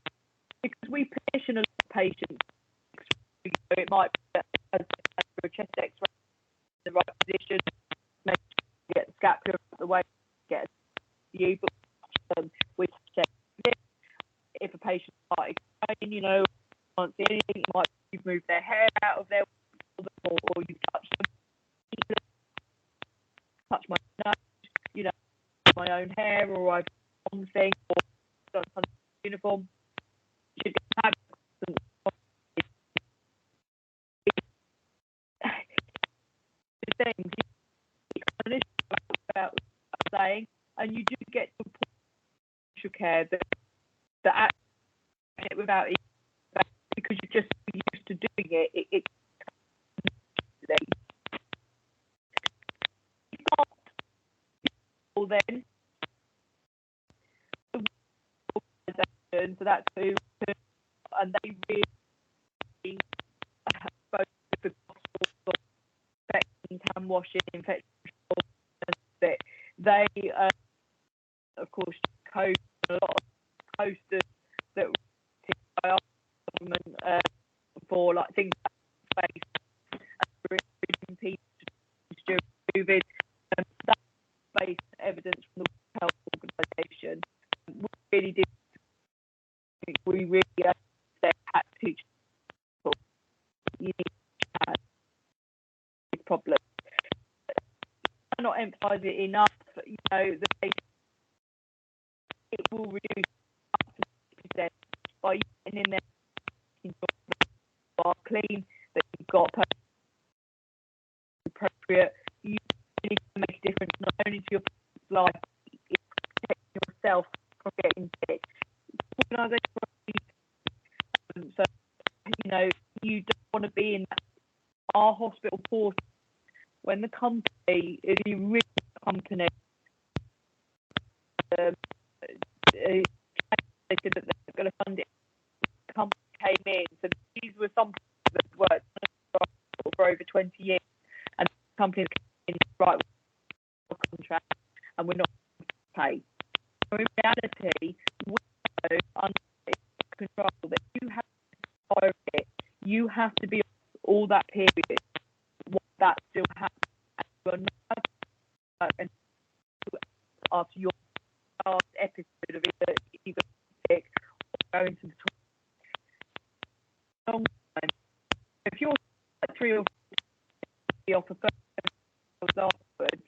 because we position a lot of patients. It might be as a chest X-ray in the right position, make sure you get the scapula out of the way, get a view, but we check if a patient might explain, you know, can't see anything, you might you've moved their hair out of their or you've touched them, touch my nose, you know, my own hair, or I've done something, or done something uniform. You should have things about saying, and you do get to social care that act it without it, because you're just used to doing it. It's then the organisation, so that's who, and they really both the cost of infections, hand washing, infection control, they of course code a lot of posters that were by our government for like things like space and encouraging people to do COVID. That's based evidence from the World Health Organization. We really did. We really had to teach people you need to have this problem. I cannot emphasise it enough. You know, it will reduce up to 50% by getting in there, making sure that you are clean, that you've got appropriate. You really can make a difference not only to your life, it's protecting yourself from getting sick. So, you know, you don't want to be in our hospital portal when the company, the original company, they said that they were going to fund it. The company came in, so these were some people that worked for over 20 years, and the company came in, right, contract, and we're not going to pay. So in reality, we know under control that you have to fire it. You have to be all that period. What that still happens, and after your last episode of either sick or going to the toilet. Long time. If you're 3 or 4 off a first afterwards,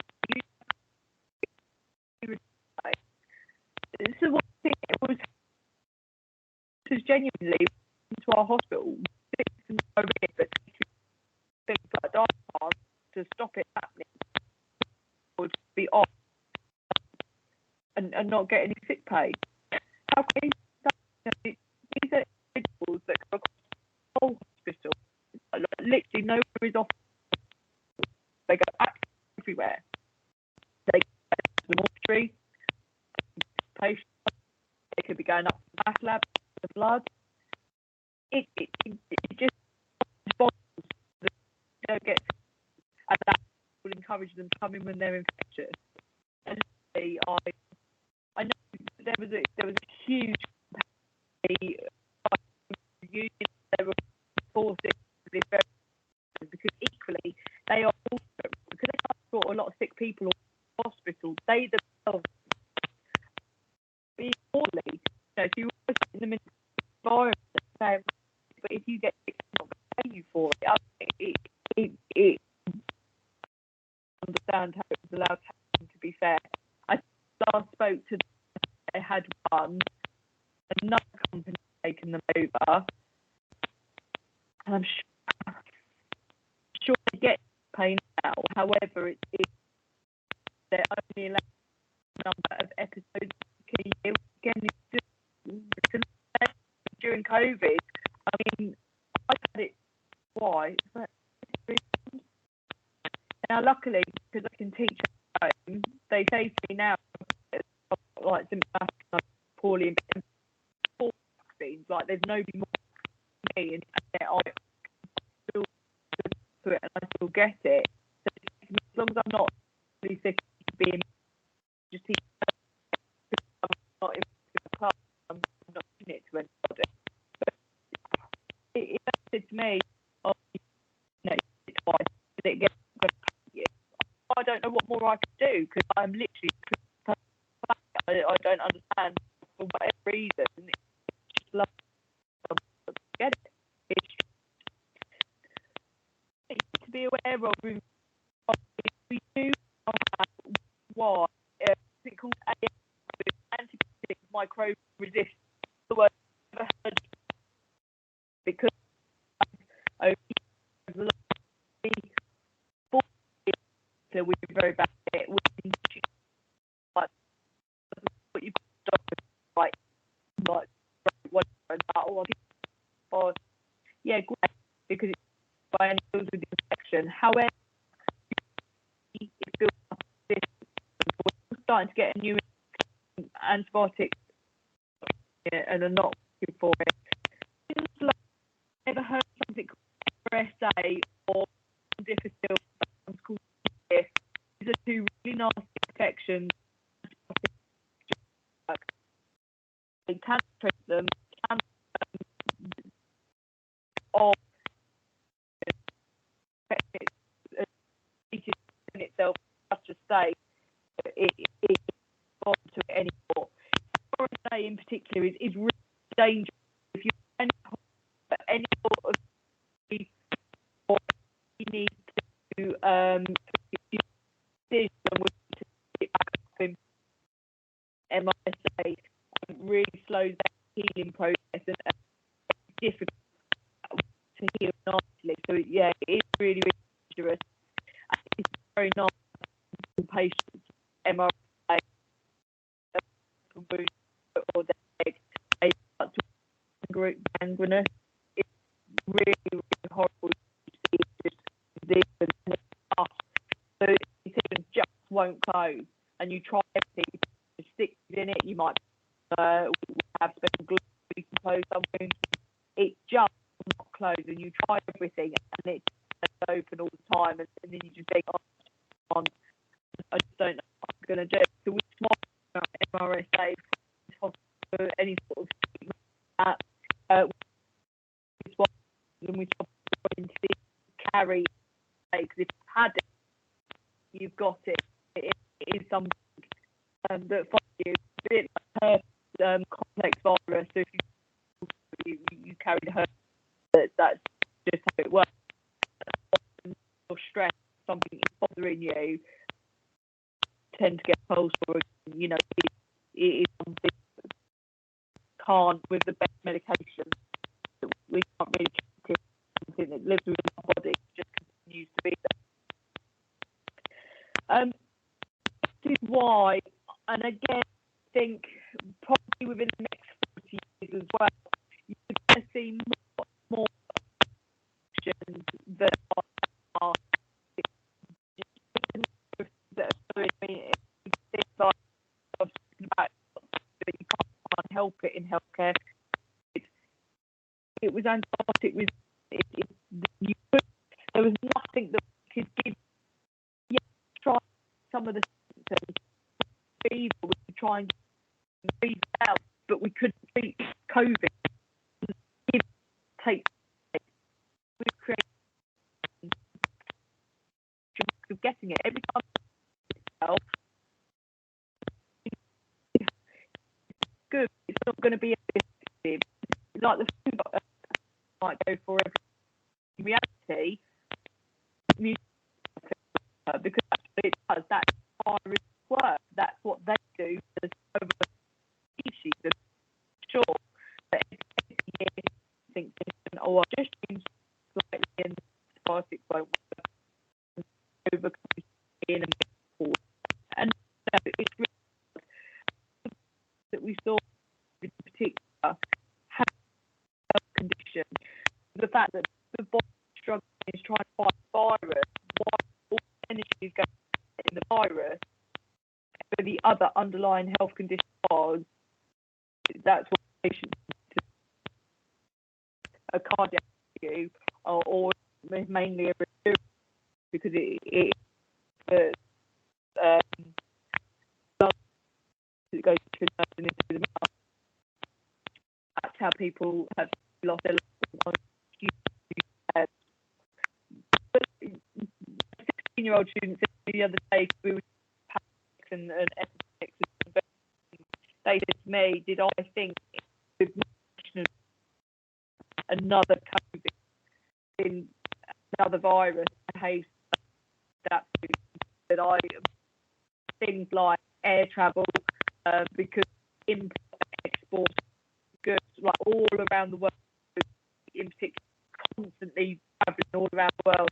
so one thing it was genuinely into our hospital, but things like diaphragm to stop it happening would be off and not get any sick pay. How can these are individuals that go across the whole hospital, literally nowhere is off. They go everywhere. They go to the mortuary, patients, they could be going up to the math lab, the blood. It just responds that they don't get, and that will encourage them to come in when they're infectious. And I know there was a huge union. They were forced this very, because equally they are also, because they transport a lot of sick people to hospital. They themselves be poorly. You know, if you were in the environment, but if you get sick, it's not going to pay you for it. It understand how it was allowed to happen, to be fair. I last spoke to them, they had another company taken them over, and I'm sure they get paid now. However, they're only allowed a number of episodes a year. Again, during COVID, I mean, I had it twice. Now, luckily, because I can teach at home, they say to me now, like, I'm poorly in vaccines, like, there's nobody more than me, and I still do it and I still get it. So as long as I'm not really sick of being just I'm not in the class, I'm not doing it to anybody. But it said to me, oh, you know, it's twice, did it get I don't know what more I can do because I'm literally I don't understand for whatever reason. It's just love to get it. It's just to be aware of. We do have what it's called antibiotic microbe resistance. The word I've never heard because over the last 40 years we've been very bad at it. Like what you've got like whatever yeah, great, because it's by any deals with infection. However, it's built up this, we're starting to get a new antibiotic and are not looking for it. I've never heard something called RSA or difficile called this. These are two really nasty infections. They can treat them, can of itself such a state that it's not to it anymore. RSA in particular is really dangerous if you any sort of or you need to decision which to get back up in MRSA really slows down the healing process and it's difficult to heal nicely. So yeah, it's really, really dangerous. And it's very nice for patients MRSA wounds or their leg, they start to gangrenous. It's really, really horrible to see just this and stuff. So it just won't close. And you try everything, you stick in it, you might have special glue to close some wounds. It just will not close, and you try everything, and it's open all the time, and then you just think, oh, I just don't know what I'm going to do. So we swap MRSA for any sort of treatment that we swap and we swap into carry, because if you've had it, you've got it. It is something that follows you. It's a bit like complex virus. So if you carry the herpes, that's just how it works. Or stress, something is bothering you, tend to get pulse or you know, it is something that can't with the best medication. We can't really treat it. Something that lives within our body, just continues to be there. This is why, and again, I think probably within the next 40 years as well, you're going to see more options that are that you can't help it in healthcare. It was antibiotic with there was nothing that we could give. Yeah, try some of the symptoms. Fever, we could try and breathe out, but we couldn't treat COVID. Take we create of getting it every time itself. Good. It's not going to be effective. Like the food might go for every in reality, because that's what it does. That's virus work. That's what they do for the species. I'm sure that every year think different. Oh, I've just changed slightly and antibiotics won't work. over in and forward. And it's really that we saw in particular have a health condition. The fact that the body struggling is trying to fight the virus, while all the energy is going in the virus, but the other underlying health condition was, that's what patients a cardiac issue or mainly a respiratory, because it goes through the nose and into the mouth. That's how people have lost their lives. 16-year-old students the other day, we were and epidemics, they said to me, did I think with another COVID in another virus behaves that I things like air travel because import and export goods like all around the world, in particular constantly traveling all around the world.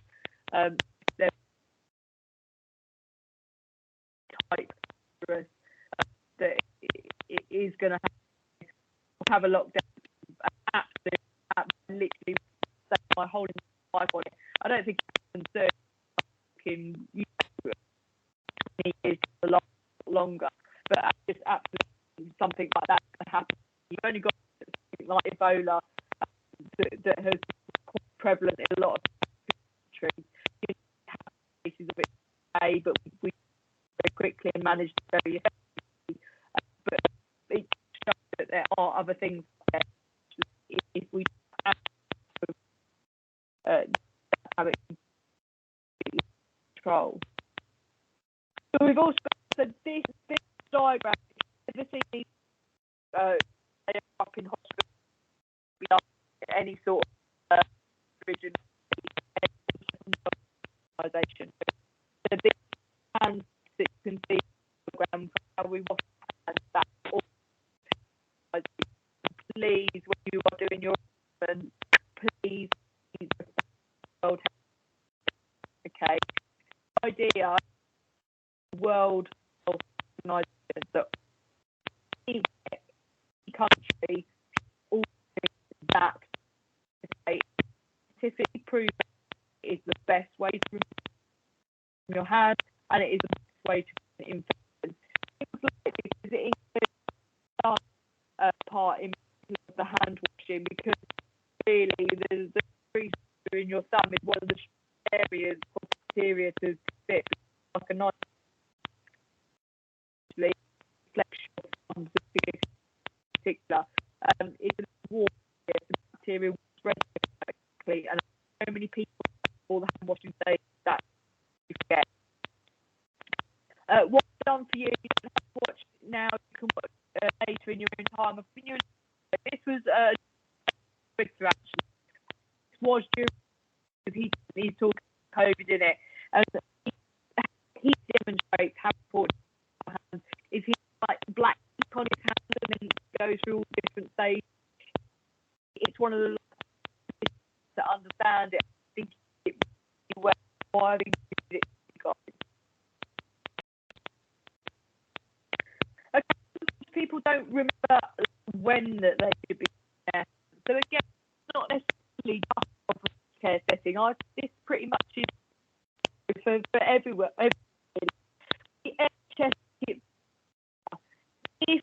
They're type virus that it is going to have a lockdown. Absolutely, literally, my whole life on it. I don't think it's concerned in years a lot longer, but just absolutely something like that can happen. You've only got something like Ebola that has been quite prevalent in a lot of countries. You have cases of it today, but we very quickly and managed it very effectively. But it shows that there are other things there. If we have it in control. So we've also said this diagram, if you ever seen up in hospital without any sort of region organisation. So this hand that you can see program for how we wash hands, that please, when you are doing your please World Health. Okay. Idea World Health Organization that each country all that okay, scientifically proven is the best way to remove from your hand, and it is the best way to prevent infection. Because it includes part in the hand washing, because really the crease in your thumb is one of the areas for bacteria to fit like a nice reflection of thumbs in particular. It's a warm the bacteria will spread quickly, and so many people all the hand washing days that you forget. What's done for you? You don't have to watch now. You can watch later in your own time. This was breakthrough actually. This was during he's talking COVID in it, and he demonstrates how important hands is. He like black ink on his hands and then goes through all different stages. It's one of the to understand it. I think it really well. Why I think it people don't remember when that they should be there. So again, it's not necessarily just a care setting. This pretty much is for everywhere. The NHS if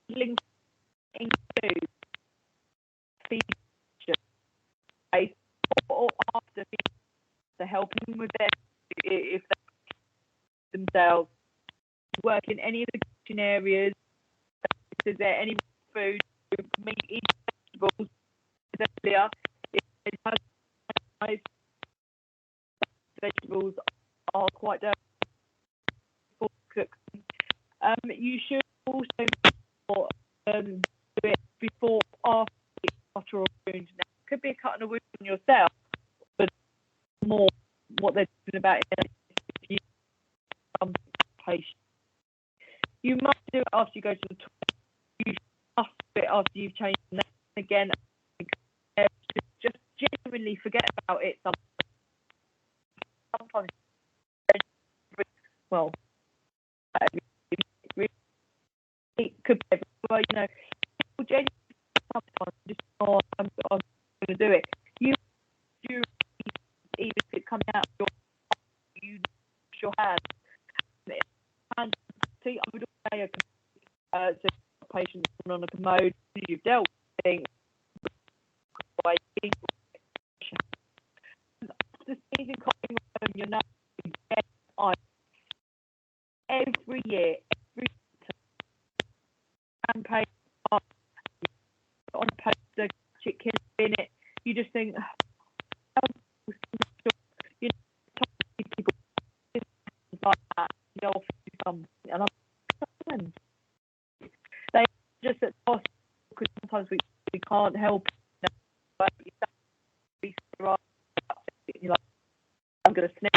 links include feature or after to helping with their if they themselves work in any of the kitchen areas. Is there any food, meat, eat vegetables? Earlier, vegetables are quite dirty before cooking. You should also do it before after butter or wound. Now, it could be a cut and a wound on yourself, but more what they're talking about is patient. You must do it after you go to the toilet. You must do it after you've changed the name. Again, just genuinely forget about it sometimes well, it could be everywhere, you know. People genuinely sometimes just, oh, I'm going to do it. You even if it's coming out of you wash your hands. And see, I would say to patients on a commode, you've dealt with things, the sneezing, coughing, on your nose, every year, every campaign on a poster, chicken in it, you just think, you know, people like that, you know, and I'm they just at the hospital because sometimes we can't help. You're like, I'm going to sneeze.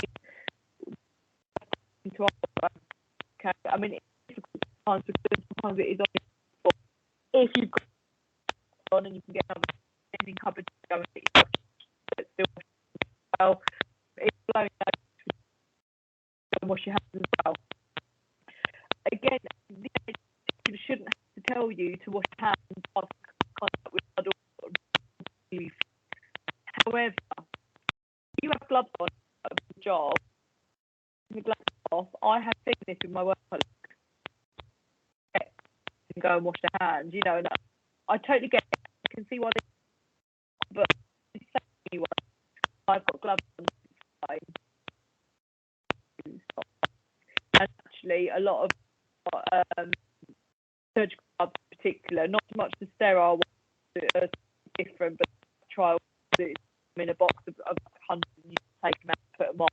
Okay, I mean, it's difficult sometimes because sometimes it is on. If you've got on and you can get another sneezing cupboard to go and get your still well, it's blowing out and wash your hands as well. Again, the education shouldn't have to tell you to wash your hands after contact with blood or relief. However, if you have gloves on at the job, the gloves off, I have seen this with my work colleagues and go and wash their hands, you know, and I totally get it. I can see why they, but anyway, I've got gloves on, and actually a lot of surgical gloves in particular, not so much the sterile ones that are different, but trial that in a box of 100 and you take them out and put them on.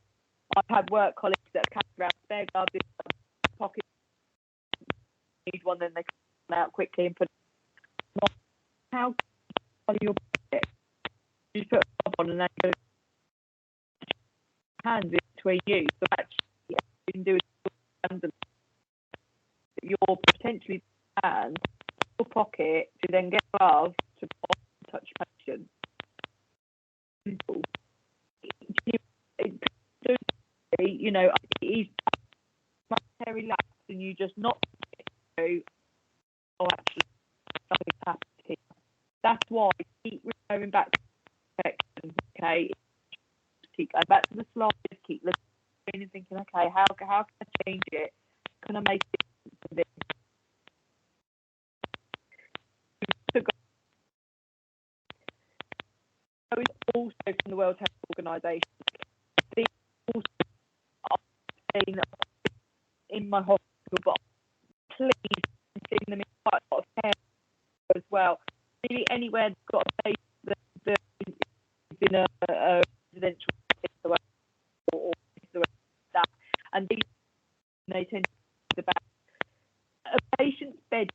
I've had work colleagues that have carried around spare gloves in their pocket, need one, then they come out quickly and put them on. How can you pocket? You just put a glove on and then you hands in between you. So actually, you can do it. You're potentially hands your pocket to then get gloves to touch patient. You know, it is much very relaxed, and you just not through. Oh, actually, something's happened here. That's why keep referring back to protection. Okay, keep going back to the slides. Keep looking and thinking, okay, how can I change it? Can I make it? So it's also from the World Health Organization. These also are seen in my hospital, but please seeing them in quite a lot of care as well. Really, anywhere that's got a place that is in a residential setting or that, and these they tend to be about a patient's bed,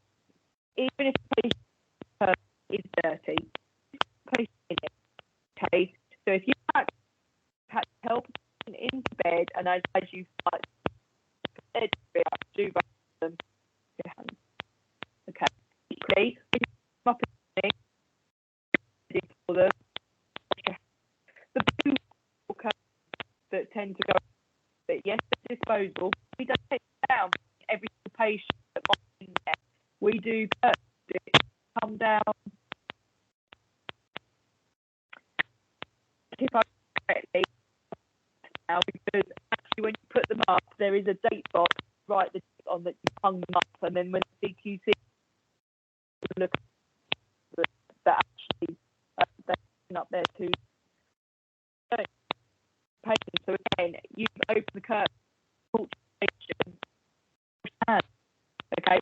even if the patient is dirty, patient in it. Okay, so if you had to help a patient into bed, and as you like, do them your hands. Okay, equally, up for them. The blue that tend to go, but yes, they're disposable. We don't take down every patient that comes in there. We do come down. If I correctly now, because actually when you put them up, there is a date box right on that you hung them up, and then when the CQC look at that actually they're up there too. So again, you've opened the curtain, okay,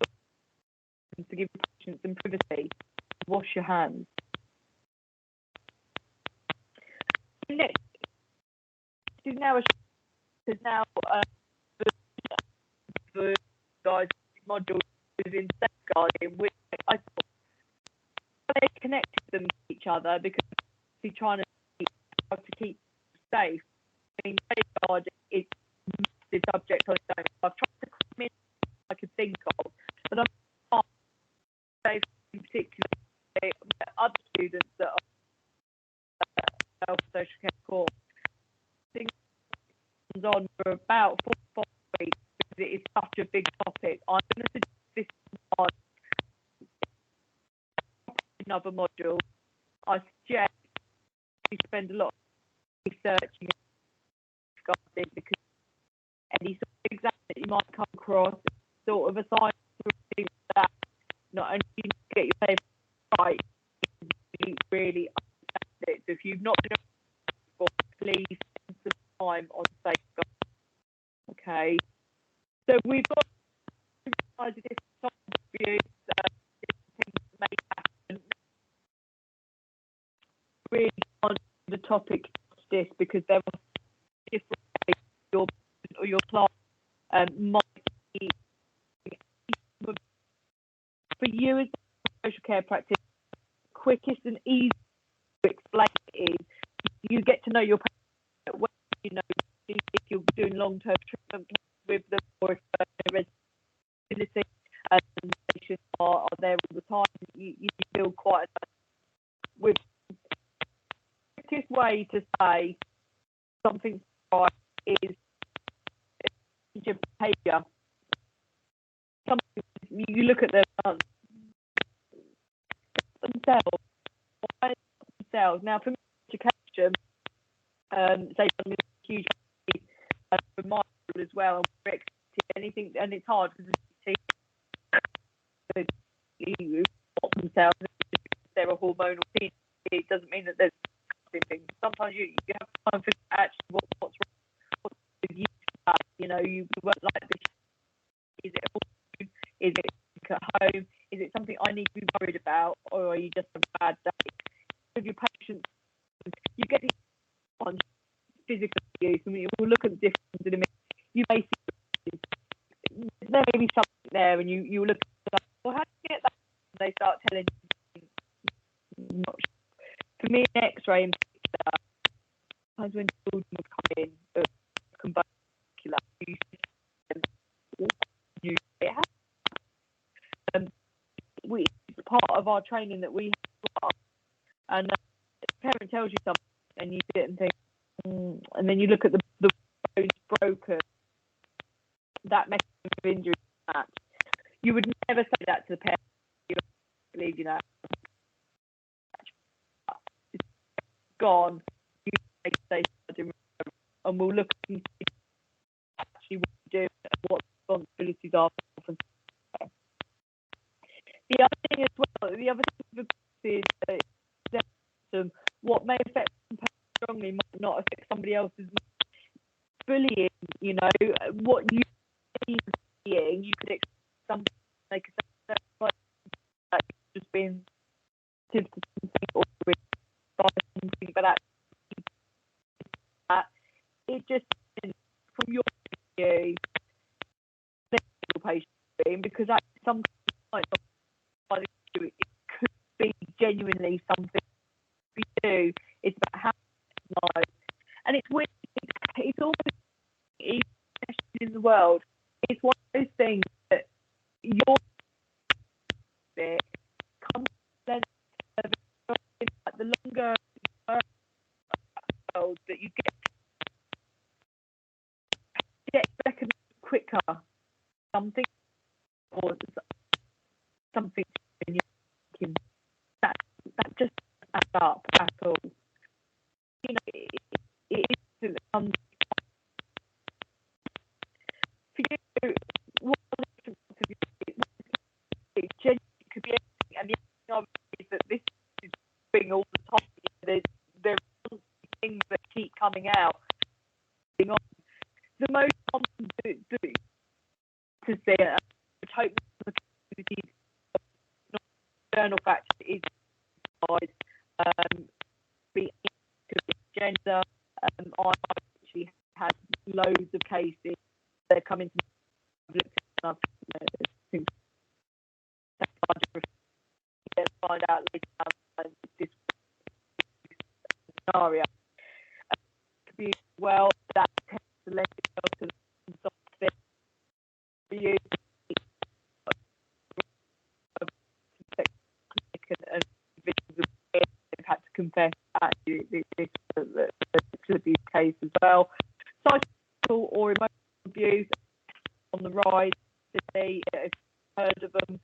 to give patients some privacy. Wash your hands. Next is now the guys module within safeguarding, which I thought they connected them to each other because they're trying to keep safe. I mean, safeguarding is a massive subject on its own. I've tried to come in I could think of, but I'm not safe in particular. Other students that are social care course things on for about 4 weeks. it is such a big topic. I'm going to suggest this one, another module. I suggest you spend a lot of researching discussing, because any sort of exam that you might come across, sort of assignment that not only do you get your paper right, you really understand it. So if you've not been before, please spend some time on safeguarding. Okay. So we've got different types of views, different things that may happen. Really on the topic of this, because there are different ways your class might be. For you as a social care practitioner, the quickest and easiest to explain it is you get to know your patient well. You know if you're doing long-term treatment with them, or if their residential patients are there all the time. You feel quite with the quickest way to say something's right is change of behaviour. You look at them themselves. Now, for me, education, say something huge for my school as well, and we're expecting anything, and it's hard because the team stop themselves. They're a hormonal team. It doesn't mean that there's things. Sometimes you have time for actually what's wrong. What's with you? You know, you won't like this. Is it at home? Is it at home? Is it something I need to be worried about, or are you just a bad day? With your patients, you get these on physical abuse, and we'll look at the difference in a minute. You may see there may be something there, and you look at that. Well, how do you get that? And they start telling you. Not sure. For me, an X-ray in particular, sometimes when children would come in, it's part of our training that we have, and the parent tells you something, and you sit and think, and then you look at the bones broken, that mechanism of injury match. You would never say that to the parent. You believe, you know, it's gone. You say, and we'll look and see actually what you do and what responsibilities are. The other thing as well, the other thing is that what may affect one person strongly might not affect somebody else's. Bullying, you know, what you see as bullying, you could expect something like that just being to something or something, but that it just from your view, patient being, because that sometimes it could be genuinely something we do. It's about how life, and it's weird. It's almost in the world. It's one of those things that your bit comes then the longer world that you get recognized quicker. Something or something in your thinking that just adds up at all. You know, it is for you. What it genuinely could be anything, and the other thing is that this is being all the time. There are things that keep coming out. The most common to see it, which hope the external factor is be gender. I actually had loads of cases that come into my things find out later this scenario. Could be well that tends to lend itself to something for you. And victims have had to confess actually this abuse case as well. Psychological or emotional abuse, on the rise. If you've heard of them,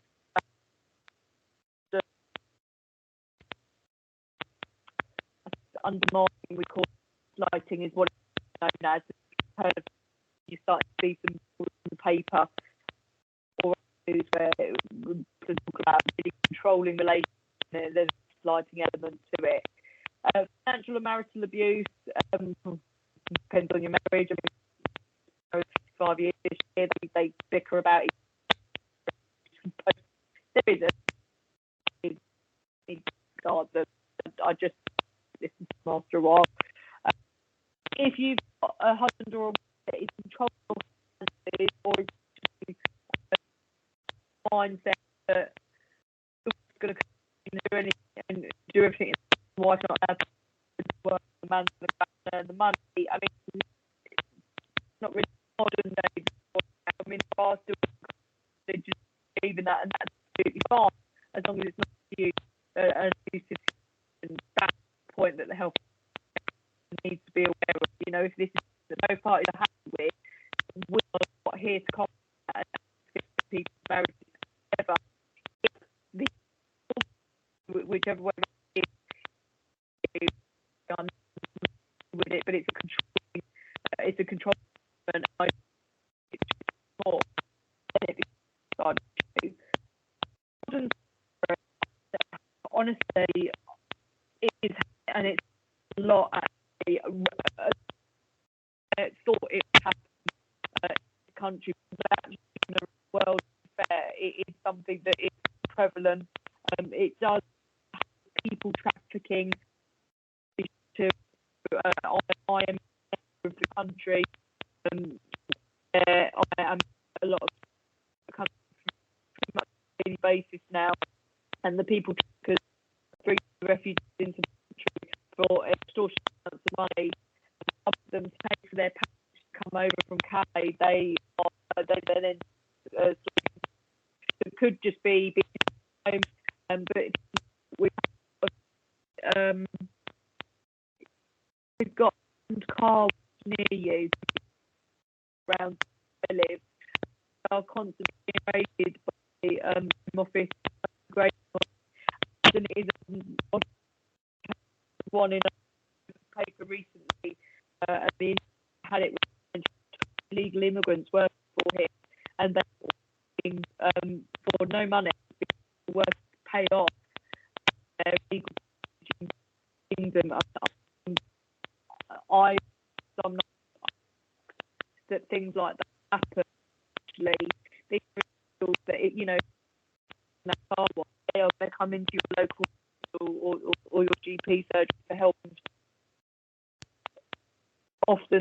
undermining, we call lighting, is what it's known as. Heard of, you start to see some in the paper or news where it talk about really controlling relations. There's a lighting element to it. Financial and marital abuse depends on your marriage. I mean, 5 years this year, they bicker about it. There is I just listened to them after a while. If you've got a husband or a wife that is controlling your finances, or is mindset that you're going to do anything and do everything, the wife's not allowed to work, the man's going to earn the money. I mean, it's not really modern day. I mean, there are still just even that, and that's absolutely fine as long as it's not you an abusive. And that's the point that the health needs to be aware of. You know, if this is that both parties are happy with, we're not here to combat and get people's marriages together. Whichever way it is done with it, but it's a control and I it's more honestly it is, and it's a lot actually. Thought it would happen in the country, but actually in the world fair, it is something that is prevalent. It does people trafficking to I am of the country. I am a lot of countries pretty much on a daily basis now, and the people bring the refugees into the country for extortionate amounts of money, help them to pay for their passage to come over from Calais. They then it could just be home, but we've got cars near you around where I live. Are constantly raided by Home Office, great, and it is one in a paper recently, and the had it with illegal immigrants working for him, and they're working for no money, work paid off their legal kingdom. I'm not that things like that happen. Actually, these are that that car wash, they come into your local hospital or your GP surgery for help. Often,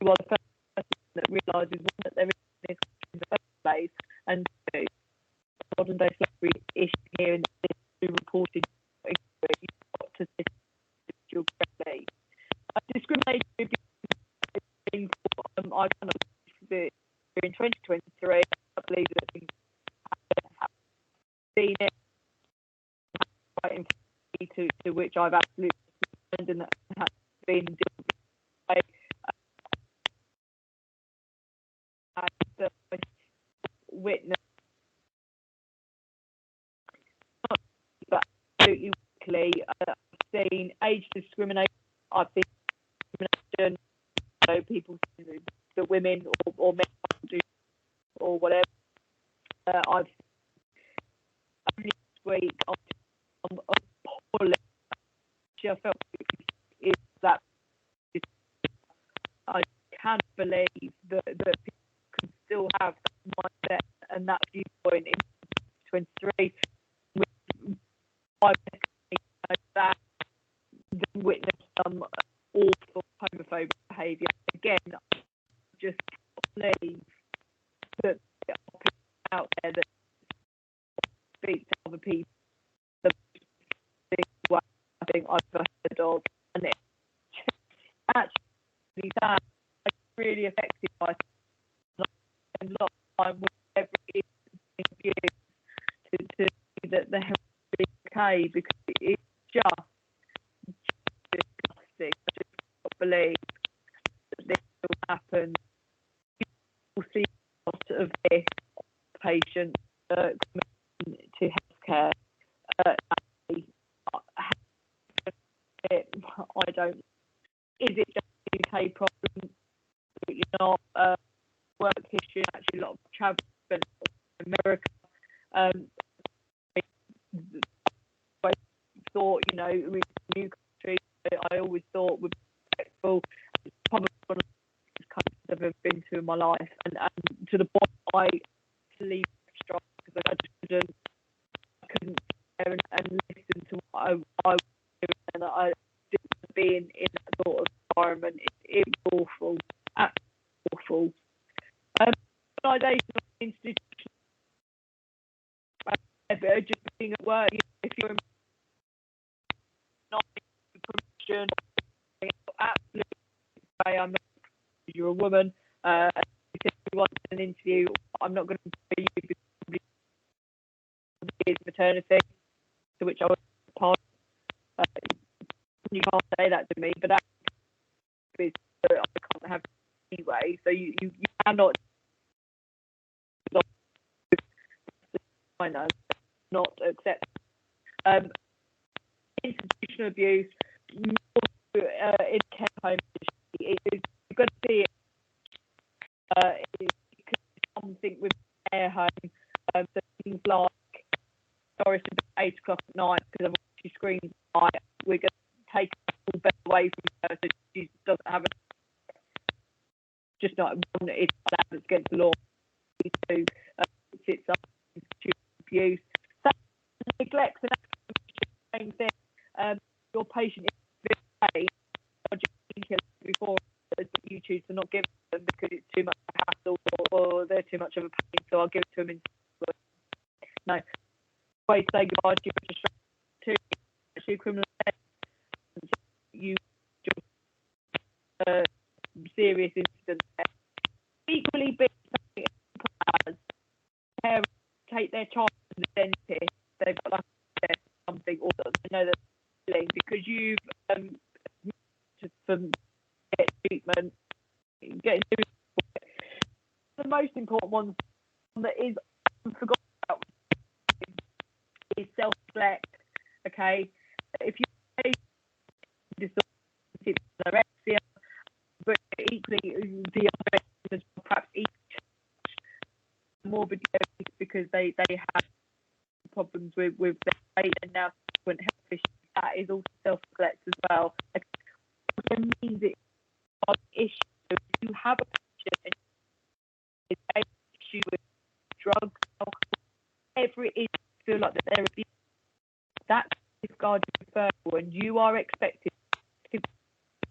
you are the first person that realises that there is this in the first place, and modern day slavery issue here in this reported. You've got to your correctly. Discrimination I kind of in 2023. I believe that things have seen it right to which I've absolutely and that has been witness, but absolutely weekly. I've seen age discrimination. I've seen discrimination. So people, the women or men do or whatever. I've only this week I'm appalling. I felt is that I can't believe that people can still have that mindset and that viewpoint in 23 with that then witness some awful homophobic behaviour. Again, I just can't believe that there are people out there that speak to other people the way I think I've heard of, and it's actually that I'm really affected by it. I spend a lot of time with every view to see that they're okay, because it's just disgusting. I just can't believe that this will happen. People see patients coming to healthcare. I don't. Is it just a UK problem? You're not. Work history, actually, a lot of travel in America. I thought, you know, with new country, I always thought would be respectful. It's probably one of the countries I've ever been to in my life, and to the point I leave strong because I just couldn't hear and listen to what I was doing, and I didn't being in that sort of environment. It was awful, absolutely awful. Organisation institution, just being at work. You know, if you're not in promotion, absolutely, I'm you're a woman. If you want an interview, I'm not going to pay you because it's maternity, to which I was part. You can't say that to me, but that is I can't have it anyway. So you cannot. I know, not accept institutional abuse in care home. You've got to see it. It could be something with care home. So things like, sorry, it's about 8 o'clock at night because she screams at night. We're going to take all bed away from her so she doesn't have just not one. It's allowed, it's against the law. To it's abuse. That neglect and the same thing. Your patient is paid before you choose to not give them because it's too much of a hassle or they're too much of a pain, so I'll give it to them instead. No. Way to say goodbye to your registration to criminal offence. You just serious incident. Equally big as parents take their child to the dentist, they've got like something, or they know they're feeling because you've get treatment, getting the most important one that is forgotten about is self-neglect. Okay, if you anorexia, but equally the other perhaps each morbid because they have problems with their weight and now subsequent health issues. That is also self-neglect as well. It also means it's an issue. If you have a patient and it's an issue with drugs, alcohol, whatever it is, you feel like that they're abused, that's safeguarding referral, and you are expected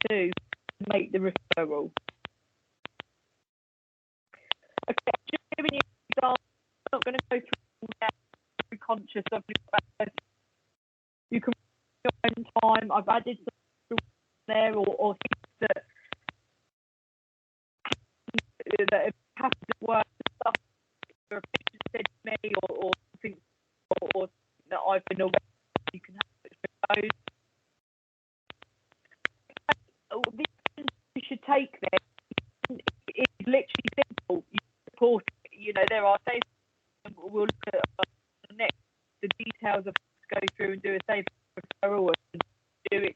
to make the referral. Okay, just giving you an example. I'm not going to go through all that. Very conscious of your. You can your own time. I've added some there or things that have happened at work and stuff that a patient said to me or things or that I've been aware of. You can have those. The you should take there. It's literally simple. You support it. You know, there are safe. We'll look at the next the details of go through and do a safe referral and do it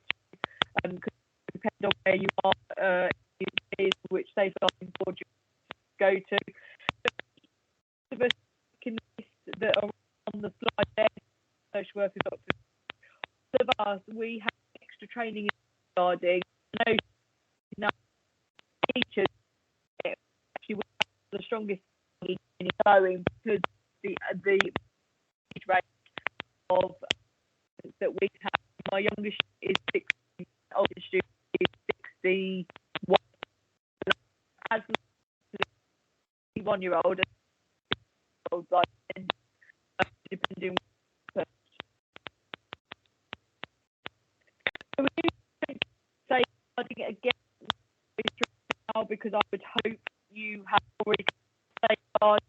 because it depends on where you are, which safeguarding board you go to. But of us in the list that are on the slide there, social workers, doctors, all of us, we have extra training in safeguarding. I know enough teachers actually we have the strongest in going because the age rate of that we have. My youngest is 16, oldest student is 61. As a 1-year-old, like depending. So we say starting it again now because I would hope you have already safeguard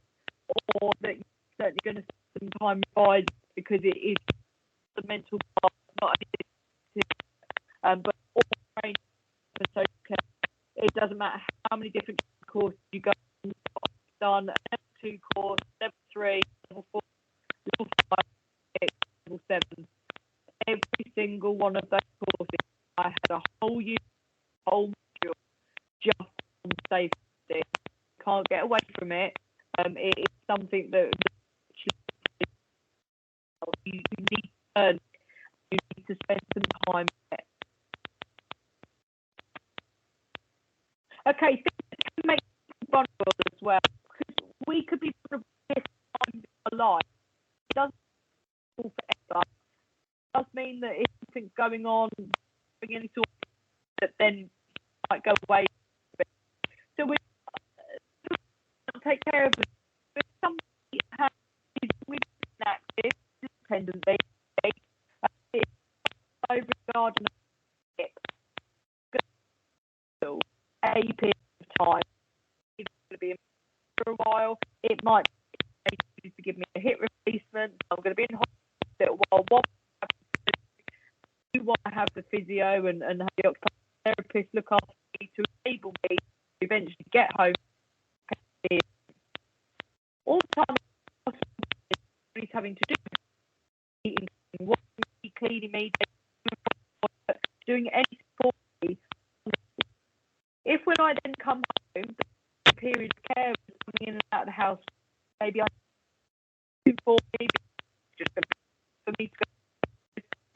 or that you're certainly going to spend some time revising because it is the mental part, not only but all training for social care. It doesn't matter how many different courses you go done, 2 course, level 3, level 4, level 5, level 7. Every single one of those courses, I had a whole year, whole module just on safety. Can't get away from it. It is something that you need to learn. You need to spend some time with it. Okay, things can make people vulnerable as well, because we could be vulnerable at this time in our life. It doesn't fall forever. It does mean that if something's going on, any sort of that then might go away. So we take care of it. If somebody has is active, independently, over garden a period of time. It's going to be for a while. It might be to give me a hip replacement. I'm going to be in hospital a while. What do you want to have the physio and have the occupational therapist look after me to enable me to eventually get home? All the time, he's having to do eating, washing, cleaning me, doing any support. If when I then come home, the period of care was coming in and out of the house, maybe I for maybe just for me to go,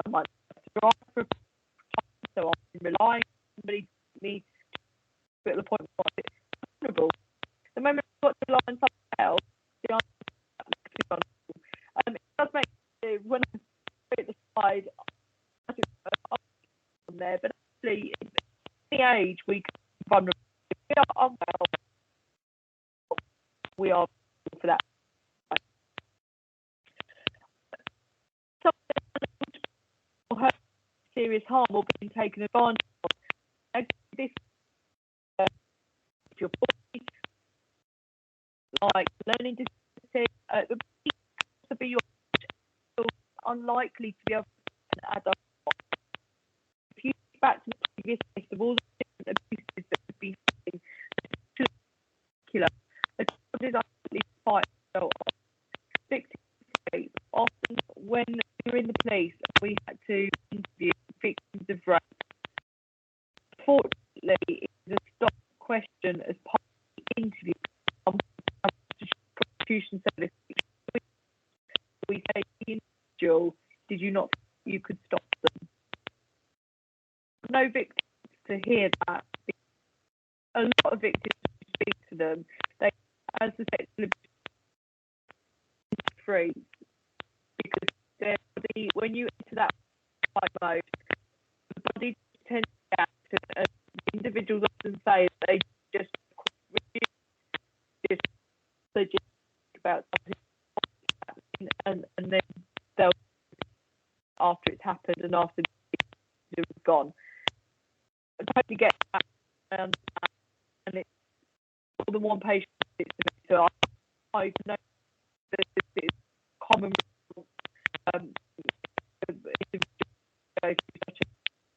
I might have to drive for a time, so I'm relying on somebody to me to the point where it's vulnerable. The moment I've got to rely on something else, the answer is vulnerable. It does make when I put the slide, I think on there, but actually, in the age we can be vulnerable. If we are unwell, we are for that. Something or hurt, serious harm or being taken advantage of. This your body, like learning disability, the to be your unlikely to be able to be an adult. If you think back to the previous list of all the different abuses that would be happening, particular, the child is absolutely fight so victims often when we were in the police we had to interview victims of rape. Fortunately, it was a stop question as part of the interview. Prosecution service. We say the individual, did you not think you could stop them? No victims to hear that. A lot of victims speak to them, they as the sexual abuse free because their body, when you enter that fight mode, the body tends to react, and individuals often say that they just think about something and then they'll after it's happened and after it's gone. I totally get that, and it's more than one patient. So I know that it's common.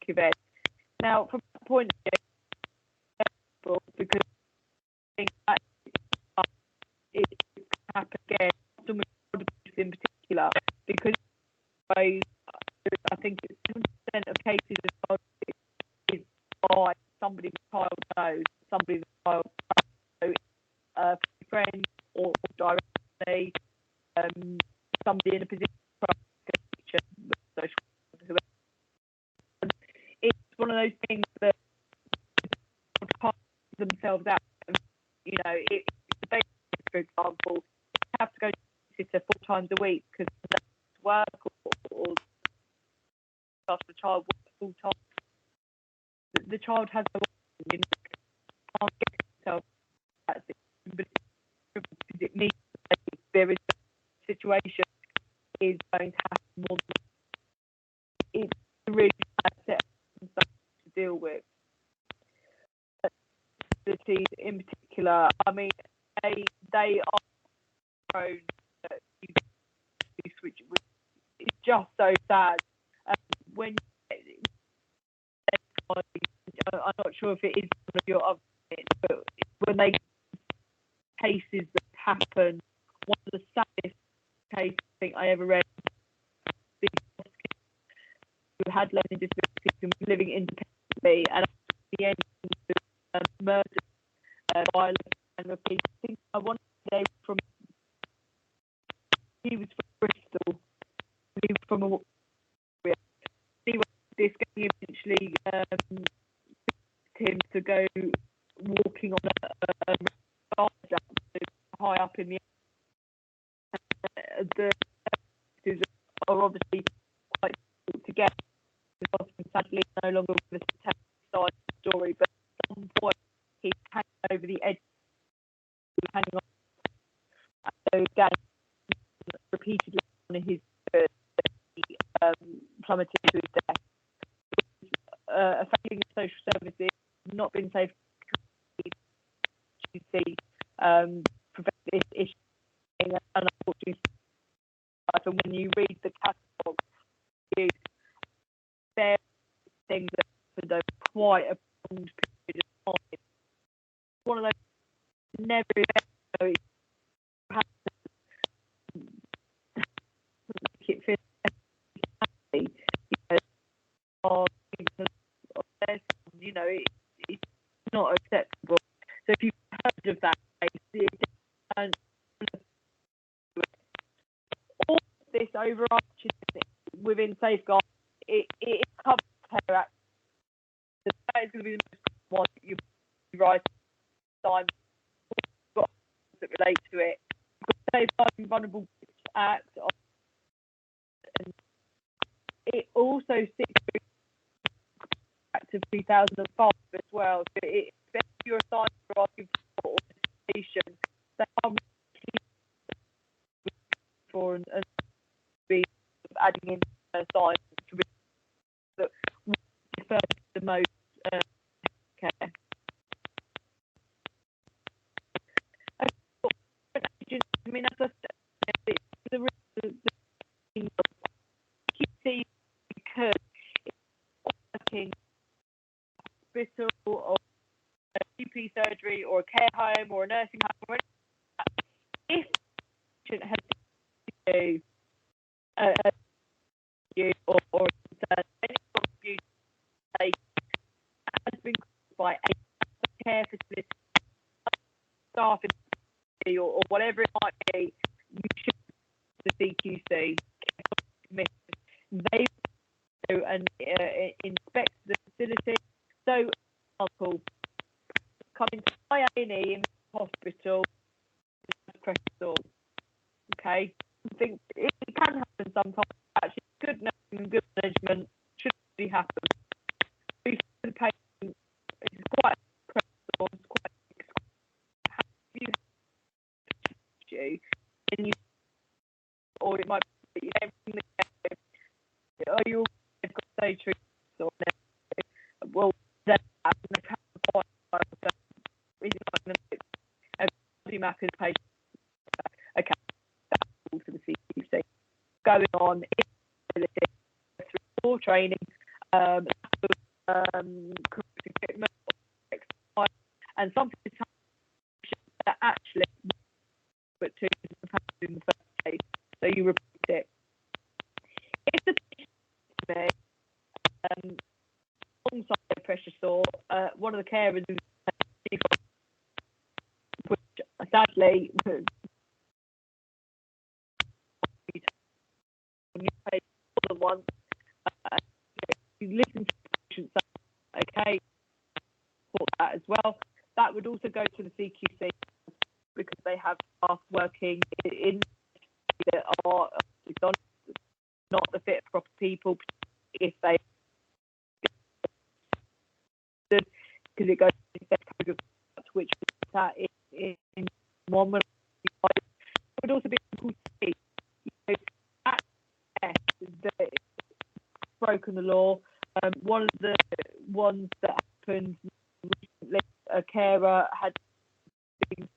Event. Now, from that point of view, because I think that it happen again, in particular, because I think it's 7% of cases of is by somebody the child knows, somebody the child knows, friends or directly, somebody in a position to teacher, social whoever. It's one of those things that can't themselves out. You know, it's the basis, for example, you have to go to the sitter 4 times a week because that's work or after the child works full time. The child has no option, you know, can't get himself that's it. But it means that there is a situation is going to happen more than it's a really bad set of stuff to deal with. Disabilities in particular, I mean, they are prone to switch. It's just so sad. When I'm not sure if it is one of your other bits, but when they cases that happened. One of the saddest cases I think I ever read. Who had learning disabilities and was living independently, and at the end was murdered, violent and repeated. I think I wanted to say he was from Bristol. He was from a anyway, this gang eventually him to go walking on a high up in the air. The are obviously quite difficult to get. Sadly, no longer with us to tell the side of the story, but at some point he's hanging over the edge, hanging on. So gang repeatedly on his plummeted to his death. A failing of social services, not been safe to see prevent this issue, and unfortunately, and when you read the catalogue, there are things that happened over quite a prolonged period of time. One of those never ever make it feel happy, it's not acceptable. So if you've heard of that case, all this overarching within safeguard, it covers care act. That is going to be the most one that you write time that relate to it. You've got the Safeguarding Vulnerable Act, and it also sits Act of 2005 as well. So if you're assigned for asking for authorization, they are for and be adding in signs that refer to the most care. I mean, as I said, the QC because it's working hospital or a GP surgery or a care home or a nursing home, or if the patient has to you or concern any contribution has been caused by a care facility, staff or whatever it might be, you should the CQC. They go and inspect the facility. So, for example, coming to my A&E in the hospital, pressure sore. Okay, I think it can happen sometimes. Actually, good nursing and good management should really happen. The patient is quite pressure sore, it's quite you, and you, or it might be everything that you got stage 3 or well, then they've had quite a while, so is it like a body map of the patient? Okay, that's all to the CQC. Going on through more training, correct equipment, and something that actually put to the patient in the first place. So you repeat it. If the patient alongside pressure sore, one of the carers is which sadly when you pay more than once, you listen to the patient say, okay, support that as well. That would also go to the CQC because they have staff working in that are not the fit proper people if they because it goes to the code of which that in one way. It would also be important to see that broken the law. One of the ones that happened recently, a carer had been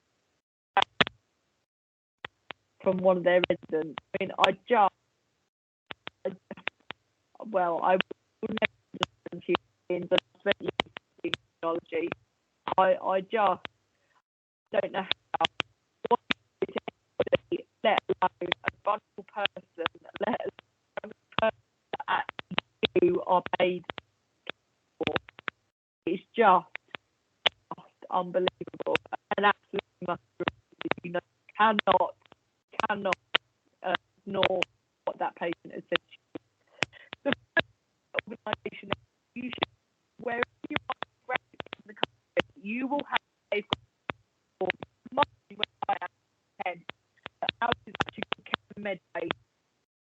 from one of their residents. I mean, I would never understand humans, but especially technology. I just don't know how. What just unbelievable and absolutely must be, cannot ignore what that patient has said to you. The organisation, you should, wherever you are in the country, you will have a when I am 10. Ours is actually called med base.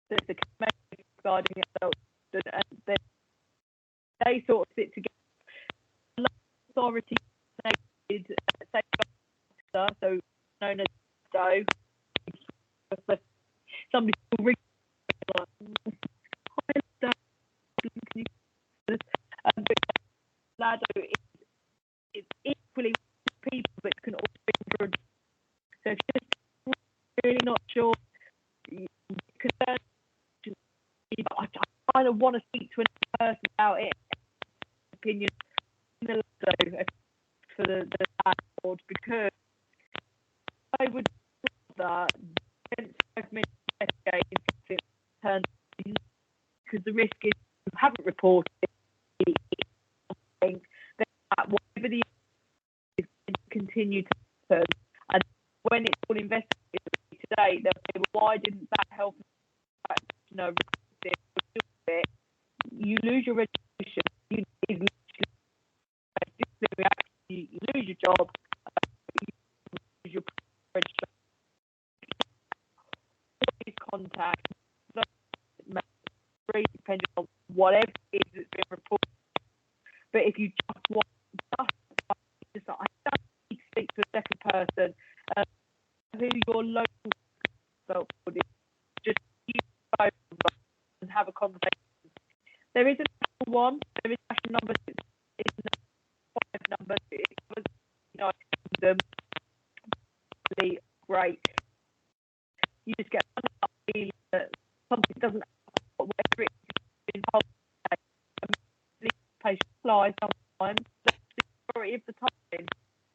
There's the med regarding adults, and they sort of sit together. Local authority connected safeguard, so known as DO. Somebody will ring but Lado is equally people that can also be for. So if you're really not sure, you can I kind of want to speak to another person about it. Opinion for the landlord, because I would rather investigate something turns in, because the risk is you haven't reported something, that whatever the is continue to happen, and when it's all investigated today, they'll say, well, why didn't that help? You lose your registration, you lose your job, you lose your registration. Contact, depending on whatever it is that's been reported. But if you just want, I don't need to speak to a second person who your local board is, just use phone and have a conversation. There is a national one, there is a national number, it's a 5 number, it was United Kingdom, great. You just get one feeling that something doesn't happen, whatever it is involved. Patient fly sometimes, the majority of the time,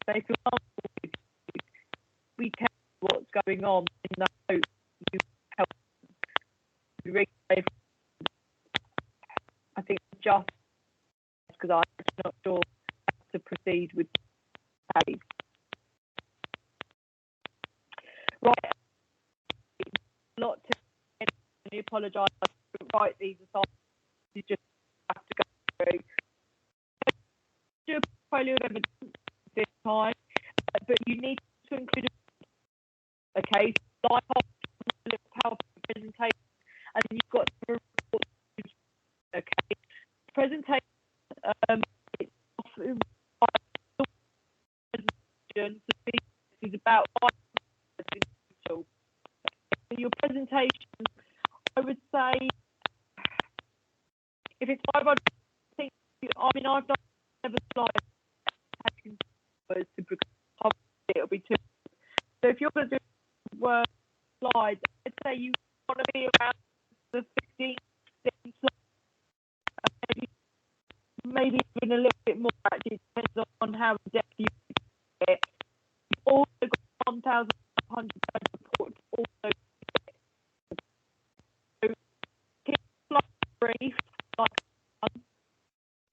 they feel comfortable. We tell you what's going on in the hope you help. I think just because I'm not sure how to proceed with that. Right. A lot to I apologise. I couldn't write these aside. You just have to go through. Do a portfolio of evidence this time, but you need to include a case, live PowerPoint presentation, and then you've got to report. Okay, presentation. It's often presentation is about 5 minutes in total. Your presentation, I would say, if it's 500, I've done 7 slides, it'll be 2. So if you're going to do word slides, I'd say you want to be around the 15 slides, maybe even a little bit more, actually, it depends on how in depth you get it. You've also got 1,500 report also. So keep brief,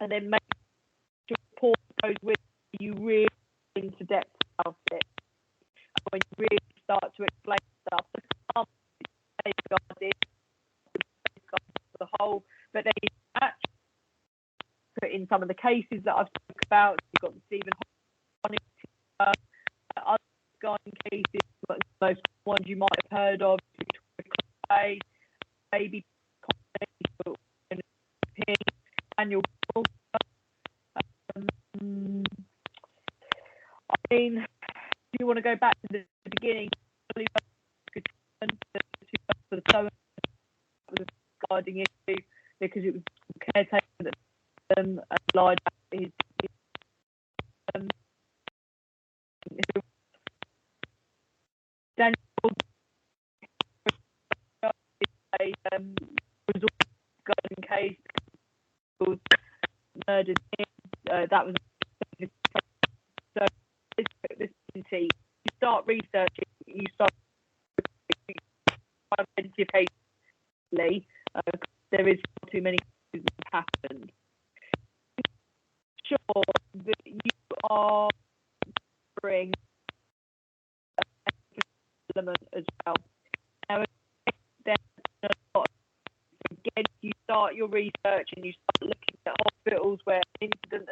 and then make your report goes with you really into depth about it. And when you really start to explain stuff, the whole, but then you actually put in some of the cases that I've spoken about. You've got the Stephen other guiding cases, most ones you might have heard of, baby annual. I mean, do you want to go back to the beginning? For the guiding issue, because it was caretaker that lied about his Daniel was guiding case was murdered. That was so. This you start researching. You start identifying. There is too many cases that have happened. sure that you are covering an element as well. Now, there's a lot. Again, you start your research and you start looking at hospitals where an incident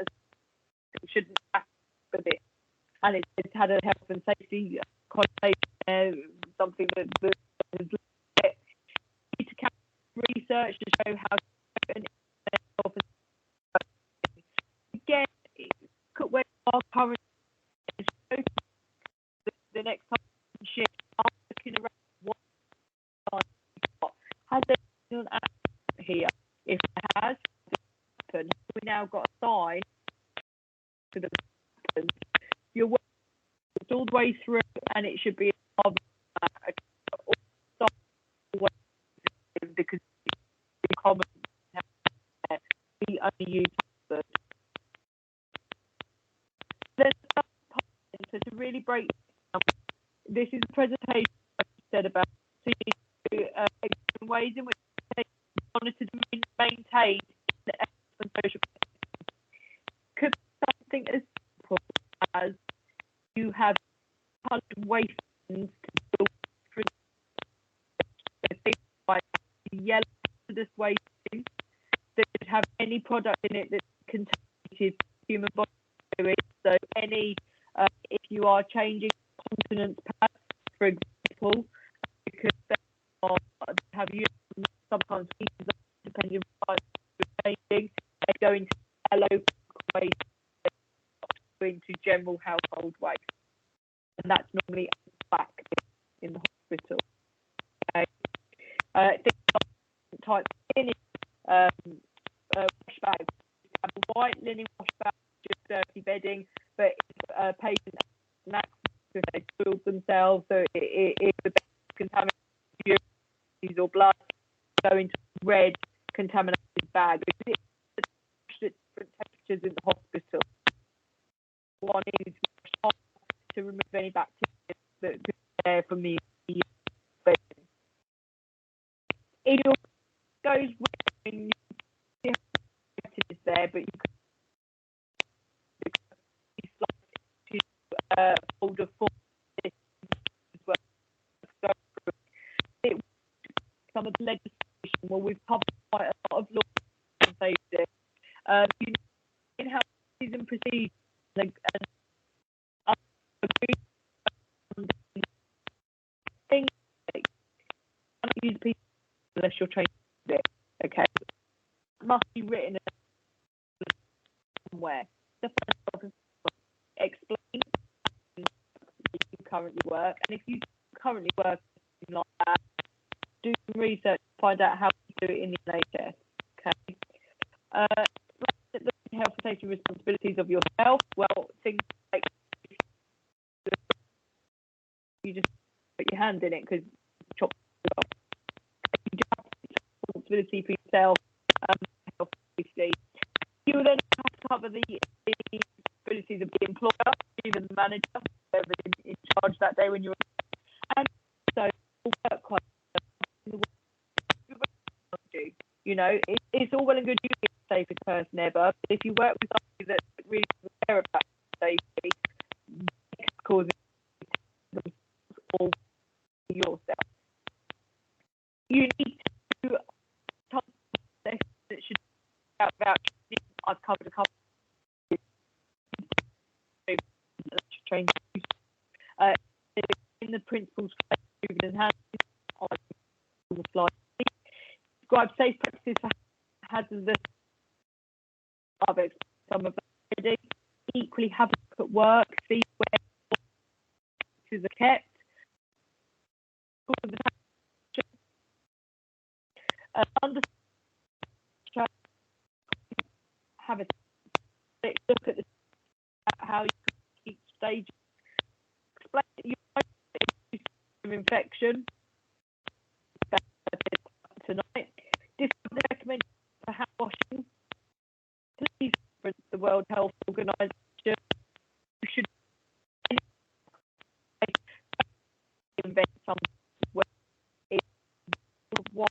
shouldn't happen with it, and it's had a health and safety connotation, something that has looked at. You need to carry research to show how an health and safety. Again, look at where you are currently. The next time you shift, I'm looking around what has there been an accident here? If it has happened, we now got a sign to the happened. You're working all the way through, and it should be because it's common. We only use it. There's so to really break down, this is a presentation I said about ways in which they monitored and maintained the ethics and social practices. Could be something as simple as you have waste bins to build things like yellow hazardous waste bin that could have any product in it that contains human body fluid. So any if you are changing continence pads, for example, because have you sometimes depending on changing, they go into yellow waste into general household waste, and that's normally back in the hospital. Okay. Things like type linen wash bags, have a white linen wash bag, just dirty bedding, but if patient has an accident, if they spilled themselves, so if the bed contaminated or blood, go into red contaminated bag. It's different textures in the hospital. One is to remove any bacteria that could be there from the bed. It all goes with the is there, but you can to folder for this as well. It some of the legislation. Well, we've published quite a lot of laws on safety. You know, how and procedures and things like use people unless you're trained to it. Okay, it must be written somewhere. The first explain you currently work, and if you currently work like that, do some research, find out how to do it in the NHS. Okay. The health and safety responsibilities of yourself. Well, things like you just put your hand in it because chop it off. You just have responsibility for yourself. Health and safety. You will then have to cover the responsibilities of the employer, even the manager, whoever in charge that day when you're. And so work quite. You know, it's all well and good you being the safest person ever, but if you work with somebody that really doesn't care about safety, it's causing all yourself. You need to tell that should about I've covered a couple of train in the principles and hands on the slide. Describe safe practices for hazardous. I've explained some of that already. Equally, have a look at work, see where practices are kept. Understand, have a look at how you keep stages. Explain that you have infection. Tonight, this is the recommendation for hand washing. Please reference the World Health Organization. You should invent something where it's one.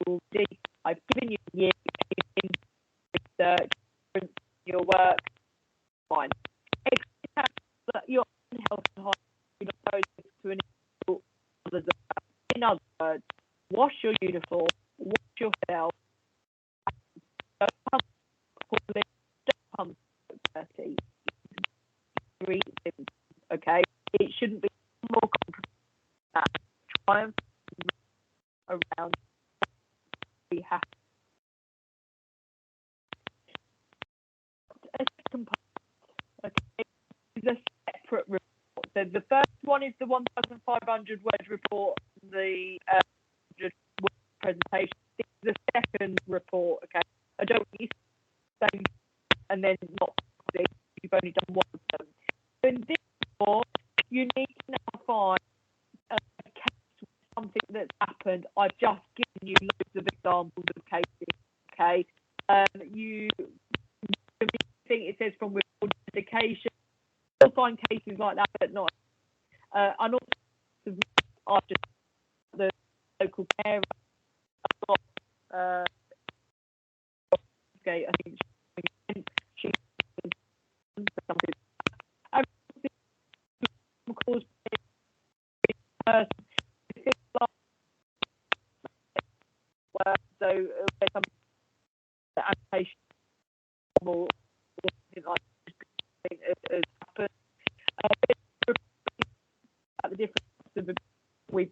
Okay. I've given you a year your uniform, wash yourself, don't pump dirty. Very simple, okay? It shouldn't be more complicated than that. Try and around be happy. A second part, okay, is a separate report. So the first one is the 1,500 word report, the presentation. This is the second report, okay? I don't want you to say and then not see. You've only done one of them. So in this report, you need to now find a case with something that's happened. I've just given you loads of examples of cases, okay? You think it says from report education. You'll find cases like that, but not. And also, after the local care, I've got, I think she something. And of course, so there's some application or something like has happened. At the difference of we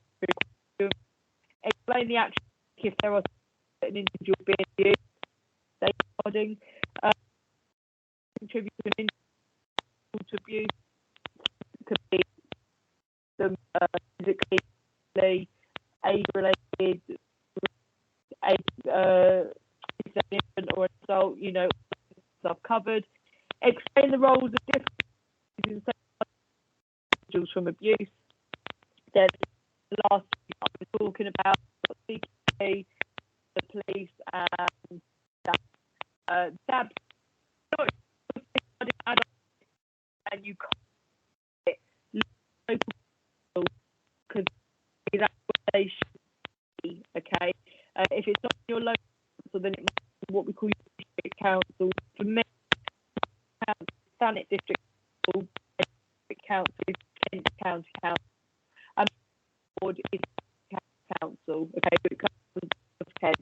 explain the action if there are an individual being used, safeguarding, contribute to an individual to abuse, could be some physically age-related, infant or assault, you know, I've covered. Explain the roles of different individuals from abuse. Then the last thing I was talking about, CQC, the police, and DAB. And you can't get local people because that's what they should be, okay? If it's not your local council, then it must be what we call your district council. For me, Thanet District Council, District Council is Kent County Council, and the board is County Council, okay? But it comes from Kent.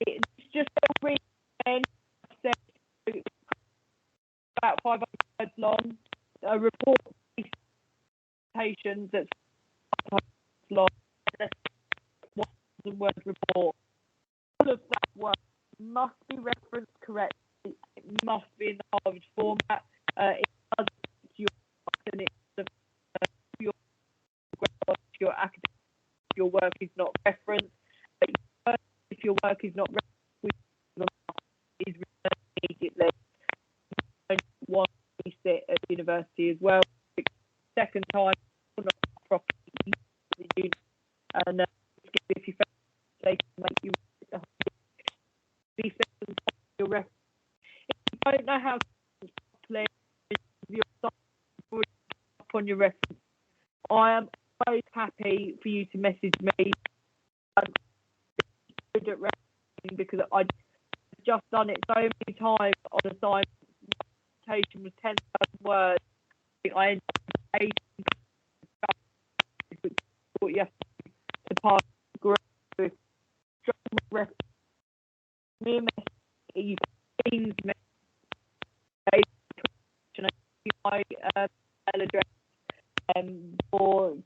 It's just a reason about 500 words long, a report presentation that's 500 words long, and a 1,000 word report. All of that work must be referenced correctly. It must be in the Harvard format. It does your and it's your academic. Your work is not referenced. But if your work is not referenced, is returned immediately. One we sit at university as well. Second time, not properly, and if you fail, they can make you be second time your reference. If you don't know how to properly your up on your reference, I am always happy for you to message me. I'm good at referencing because I've just done it so many times on a assignment. Presentation was 10,000 words. I ended up with 18, which is what you have to pass the group with. Me and you can my mail address for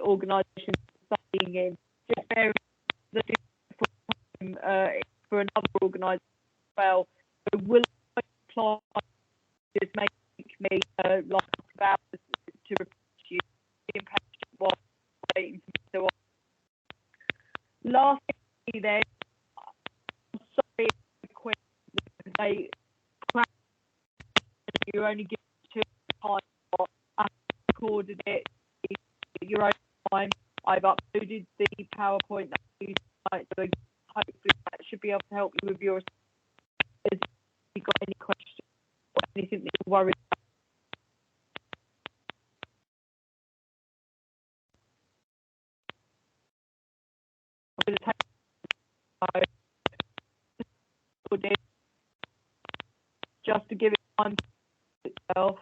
organisations studying in. Just bear for another organisation as well. So will I apply? Just make me like about to replace you impatient while waiting for me. So lastly, then, I'm sorry, quick. They you only give 2 times. I recorded it at your own time. I've uploaded the PowerPoint that you used tonight, so hopefully that should be able to help you with your. If you've got any questions or anything that you're worried about. I'm going to take just to give it time to itself.